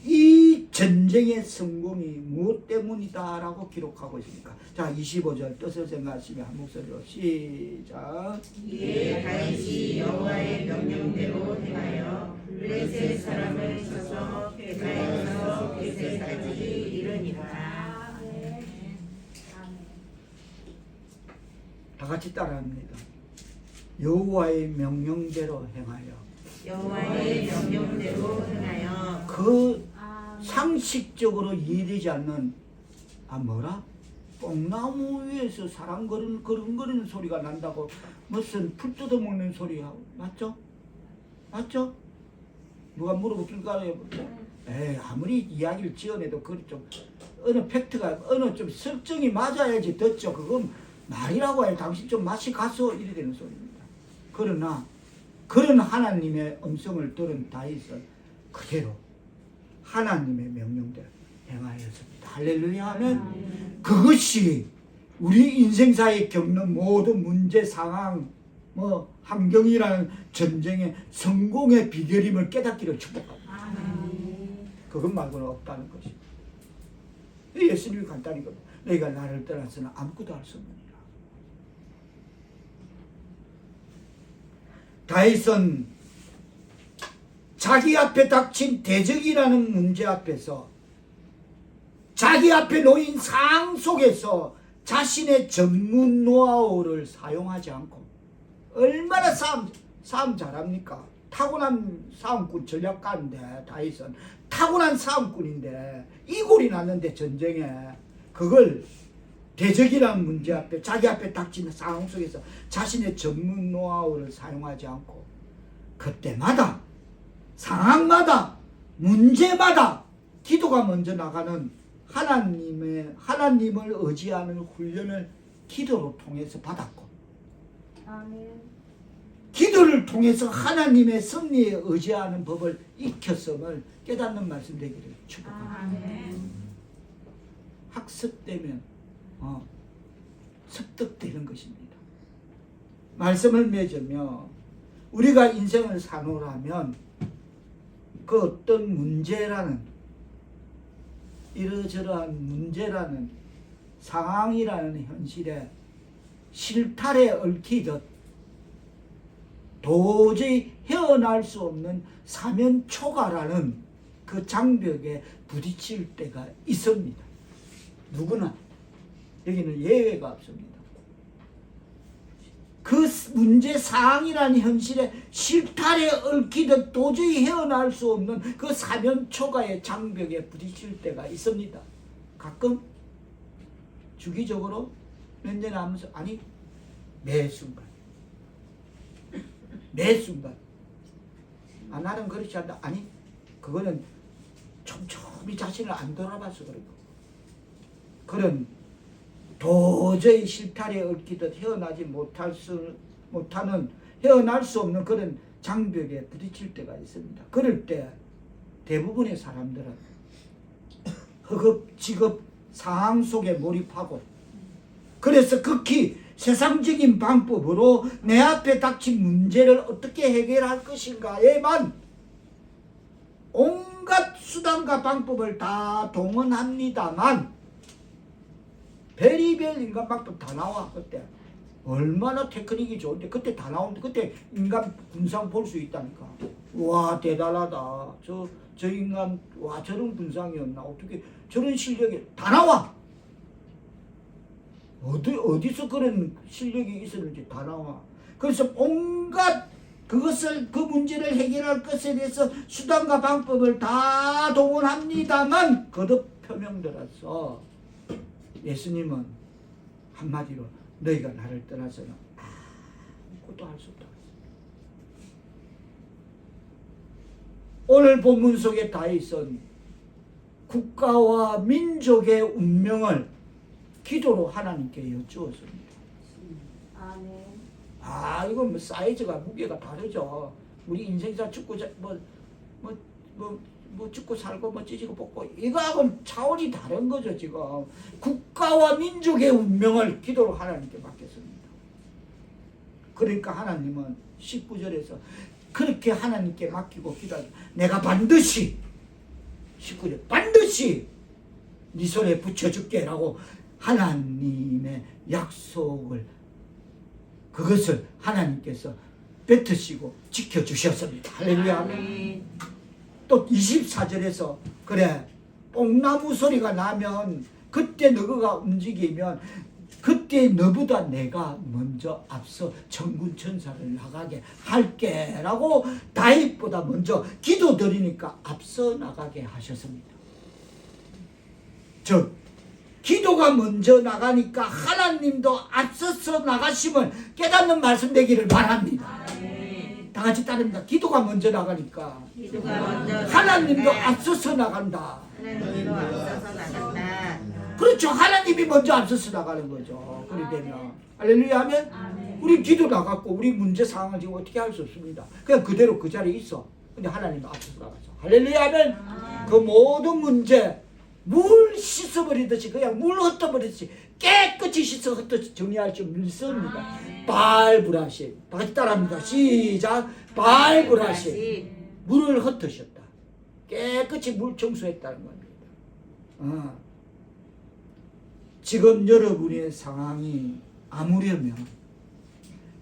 Speaker 1: 이 전쟁의 성공이 무엇 때문이다 라고 기록하고 있습니까? 자 25절 뜻을 생각하시면 한 목소리로 시작.
Speaker 2: 이에 다윗이 여호와의 명령대로 행하여 블레셋 사람을 쳐서 베가에서 게셀까지 이르니라.
Speaker 3: 아멘. 아멘.
Speaker 1: 다 같이 따라합니다. 여호와의 명령대로 행하여.
Speaker 2: 여호와의 명령대로 행하여.
Speaker 1: 그
Speaker 3: 아멘.
Speaker 1: 상식적으로 이해되지 않는 뭐라? 뽕나무 위에서 사람 걸음거리는 소리가 난다고 무슨 풀 뜯어먹는 소리야. 맞죠? 맞죠? 누가 물어볼까? 아무리 이야기를 지어내도 그 좀 어느 팩트가 어느 좀 설정이 맞아야지 듣죠. 그건 말이라고 해. 당신 좀 맛이 가서 이래 되는 소리입니다. 그러나 그런 하나님의 음성을 들은 다윗은 그대로 하나님의 명령대로 행하였습니다. 할렐루야 하면 그것이 우리 인생사에 겪는 모든 문제, 상황, 환경이라는 전쟁의 성공의 비결임을 깨닫기를 축복합니다. 그것 말고는 없다는 것입니다. 예수님이 간단히 겁니다. 너희가 나를 떠나서는 아무것도 할 수 없느니라. 다윗은 자기 앞에 닥친 대적이라는 문제 앞에서 자기 앞에 놓인 상황 속에서 자신의 전문 노하우를 사용하지 않고 얼마나 싸움 잘합니까? 타고난 싸움꾼 전략가인데 다윗은 타고난 싸움꾼인데 이골이 났는데 전쟁에 그걸 대적이라는 문제 앞에 자기 앞에 닥치는 상황 속에서 자신의 전문 노하우를 사용하지 않고 그때마다 상황마다 문제마다 기도가 먼저 나가는 하나님을 의지하는 훈련을 기도로 통해서 받았고
Speaker 3: 아멘.
Speaker 1: 기도를 통해서 하나님의 섭리에 의지하는 법을 익혔음을 깨닫는 말씀 되기를 축복합니다.
Speaker 3: 아멘.
Speaker 1: 학습되면 습득되는 것입니다. 말씀을 맺으며 우리가 인생을 사노라면 그 어떤 문제라는 이러저러한 문제라는 상황이라는 현실에 실타래 얽히듯 도저히 헤어날 수 없는 사면초가라는 그 장벽에 부딪힐 때가 있습니다. 누구나 여기는 예외가 없습니다. 그 문제 상황이라는 현실에 실타래 얽히듯 도저히 헤어날 수 없는 그 사면초가의 장벽에 부딪힐 때가 있습니다. 가끔 주기적으로 몇 년에 하면서 아니 매 순간 나는 그렇지 않다. 아니 그거는 촘촘히 자신을 안 돌아봐서 그런 거. 그런 도저히 실타래에 얽히듯 헤어날 수 없는 그런 장벽에 부딪힐 때가 있습니다. 그럴 때 대부분의 사람들은 허겁지겁 상황 속에 몰입하고 그래서 극히 세상적인 방법으로 내 앞에 닥친 문제를 어떻게 해결할 것인가에만 온갖 수단과 방법을 다 동원합니다만 별의별 인간 방법 다 나와. 그때 얼마나 테크닉이 좋은데 그때 다 나오는데 그때 인간 군상 볼 수 있다니까. 와 대단하다. 저 인간 와 저런 군상이었나 어떻게 저런 실력이 다 나와. 어디서 그런 실력이 있었는지 다 나와. 그래서 온갖 그 문제를 해결할 것에 대해서 수단과 방법을 다 동원합니다만 거듭 표명들어서 예수님은 한마디로 너희가 나를 떠나서는 아무것도 할 수 없다. 오늘 본문 속에 다윗은 국가와 민족의 운명을 기도로 하나님께 여쭈었습니다.
Speaker 3: 아멘.
Speaker 1: 이건 뭐 사이즈가 무게가 다르죠. 우리 인생사 죽고 죽고 살고 찢고 뽑고 이거하고는 차원이 다른 거죠. 지금 국가와 민족의 운명을 기도로 하나님께 맡겼습니다. 그러니까 하나님은 19절에서 그렇게 하나님께 맡기고 기도하기 내가 반드시 19절 반드시 네 손에 붙여줄게 라고 하나님의 약속을 그것을 하나님께서 뱉으시고 지켜주셨습니다. 할렐루야.
Speaker 2: 아멘.
Speaker 1: 또 24절에서 그래 뽕나무 소리가 나면 그때 너가 움직이면 그때 너보다 내가 먼저 앞서 천군 천사를 나가게 할게 라고 다윗보다 먼저 기도드리니까 앞서 나가게 하셨습니다. 즉 기도가 먼저 나가니까 하나님도 앞서서 나가심을 깨닫는 말씀 되기를 바랍니다. 다 같이 따릅니다. 기도가 먼저 나가니까
Speaker 2: 기도가 먼저
Speaker 1: 하나님도
Speaker 2: 나간다.
Speaker 1: 앞서서 나간다.
Speaker 2: 하나님도 앞서서 나간다.
Speaker 1: 그렇죠. 하나님이 먼저 앞서서 나가는 거죠. 그리 되면 할렐루야 하면
Speaker 3: 아멘.
Speaker 1: 우리 기도 나갔고 우리 문제 상황을 지금 어떻게 할 수 없습니다. 그냥 그대로 그 자리에 있어. 근데 하나님 앞서서 나가죠. 할렐루야 하면 그 모든 문제 물 씻어버리듯이 그냥 물 흩어버리듯이 깨끗이 씻어 흩어 정리할 줄 믿습니다. 발불하심. 다 같이 따라합니다. 시작. 발불하심. 물을 흩으셨다. 깨끗이 물 청소했다는 겁니다. 지금 여러분의 상황이 아무려면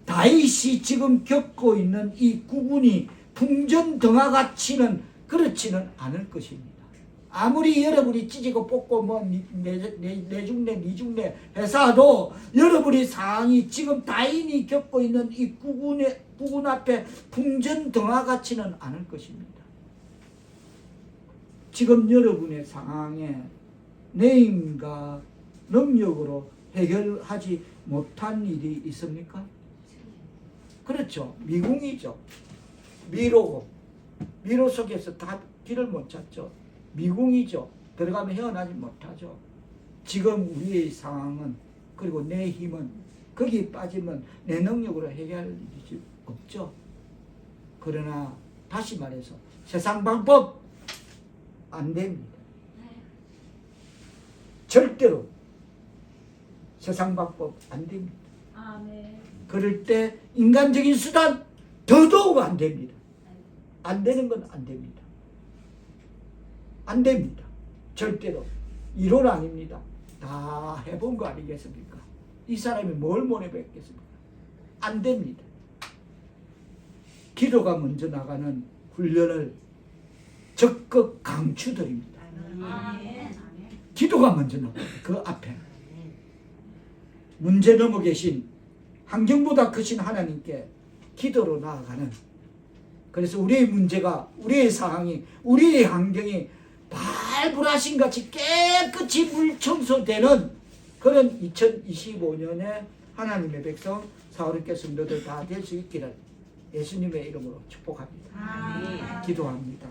Speaker 1: 다윗이 지금 겪고 있는 이 구군이 풍전등화같이는 그렇지는 않을 것입니다. 아무리 여러분이 찢고 뽑고 뭐 내중내 니중내 해서도 여러분의 상황이 지금 다인이 겪고 있는 이 구군 앞에 풍전등화같이는 않을 것입니다. 지금 여러분의 상황에 내 힘과 능력으로 해결하지 못한 일이 있습니까? 그렇죠. 미궁이죠. 미로고 미로 속에서 다 길을 못 찾죠. 미궁이죠. 들어가면 헤어나지 못하죠. 지금 우리의 상황은 그리고 내 힘은 거기에 빠지면 내 능력으로 해결할 일이 없죠. 그러나 다시 말해서 세상 방법 안 됩니다. 절대로 세상 방법 안 됩니다.
Speaker 3: 아멘.
Speaker 1: 그럴 때 인간적인 수단 더더욱 안 됩니다. 안 되는 건 안 됩니다. 안 됩니다. 절대로. 이론 아닙니다. 다 해본 거 아니겠습니까? 이 사람이 뭘 못해봤겠습니까? 안 됩니다. 기도가 먼저 나가는 훈련을 적극 강추드립니다.
Speaker 3: 아멘.
Speaker 1: 기도가 먼저 나가요. 그 앞에. 문제 넘어 계신 환경보다 크신 하나님께 기도로 나아가는, 그래서 우리의 문제가, 우리의 상황이, 우리의 환경이 발불하신 같이 깨끗이 물 청소되는 그런 2025년에 하나님의 백성 사울의 성도들 다 될 수 있기를 예수님의 이름으로 축복합니다. 기도합니다.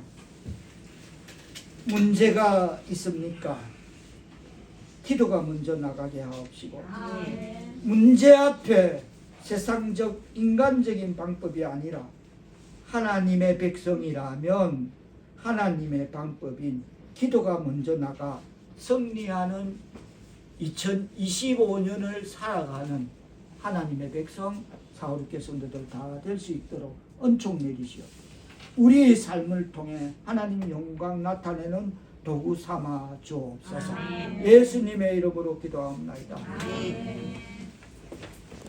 Speaker 1: 문제가 있습니까? 기도가 먼저 나가게 하옵시고,
Speaker 3: 아멘.
Speaker 1: 문제 앞에 세상적 인간적인 방법이 아니라 하나님의 백성이라면 하나님의 방법인 기도가 먼저 나가 승리하는 2025년을 살아가는 하나님의 백성 사울의 성도들 다 될 수 있도록 은총 내리시오. 우리의 삶을 통해 하나님 영광 나타내는 도구 삼아 주옵소서. 예수님의 이름으로 기도합니다.
Speaker 3: 아멘.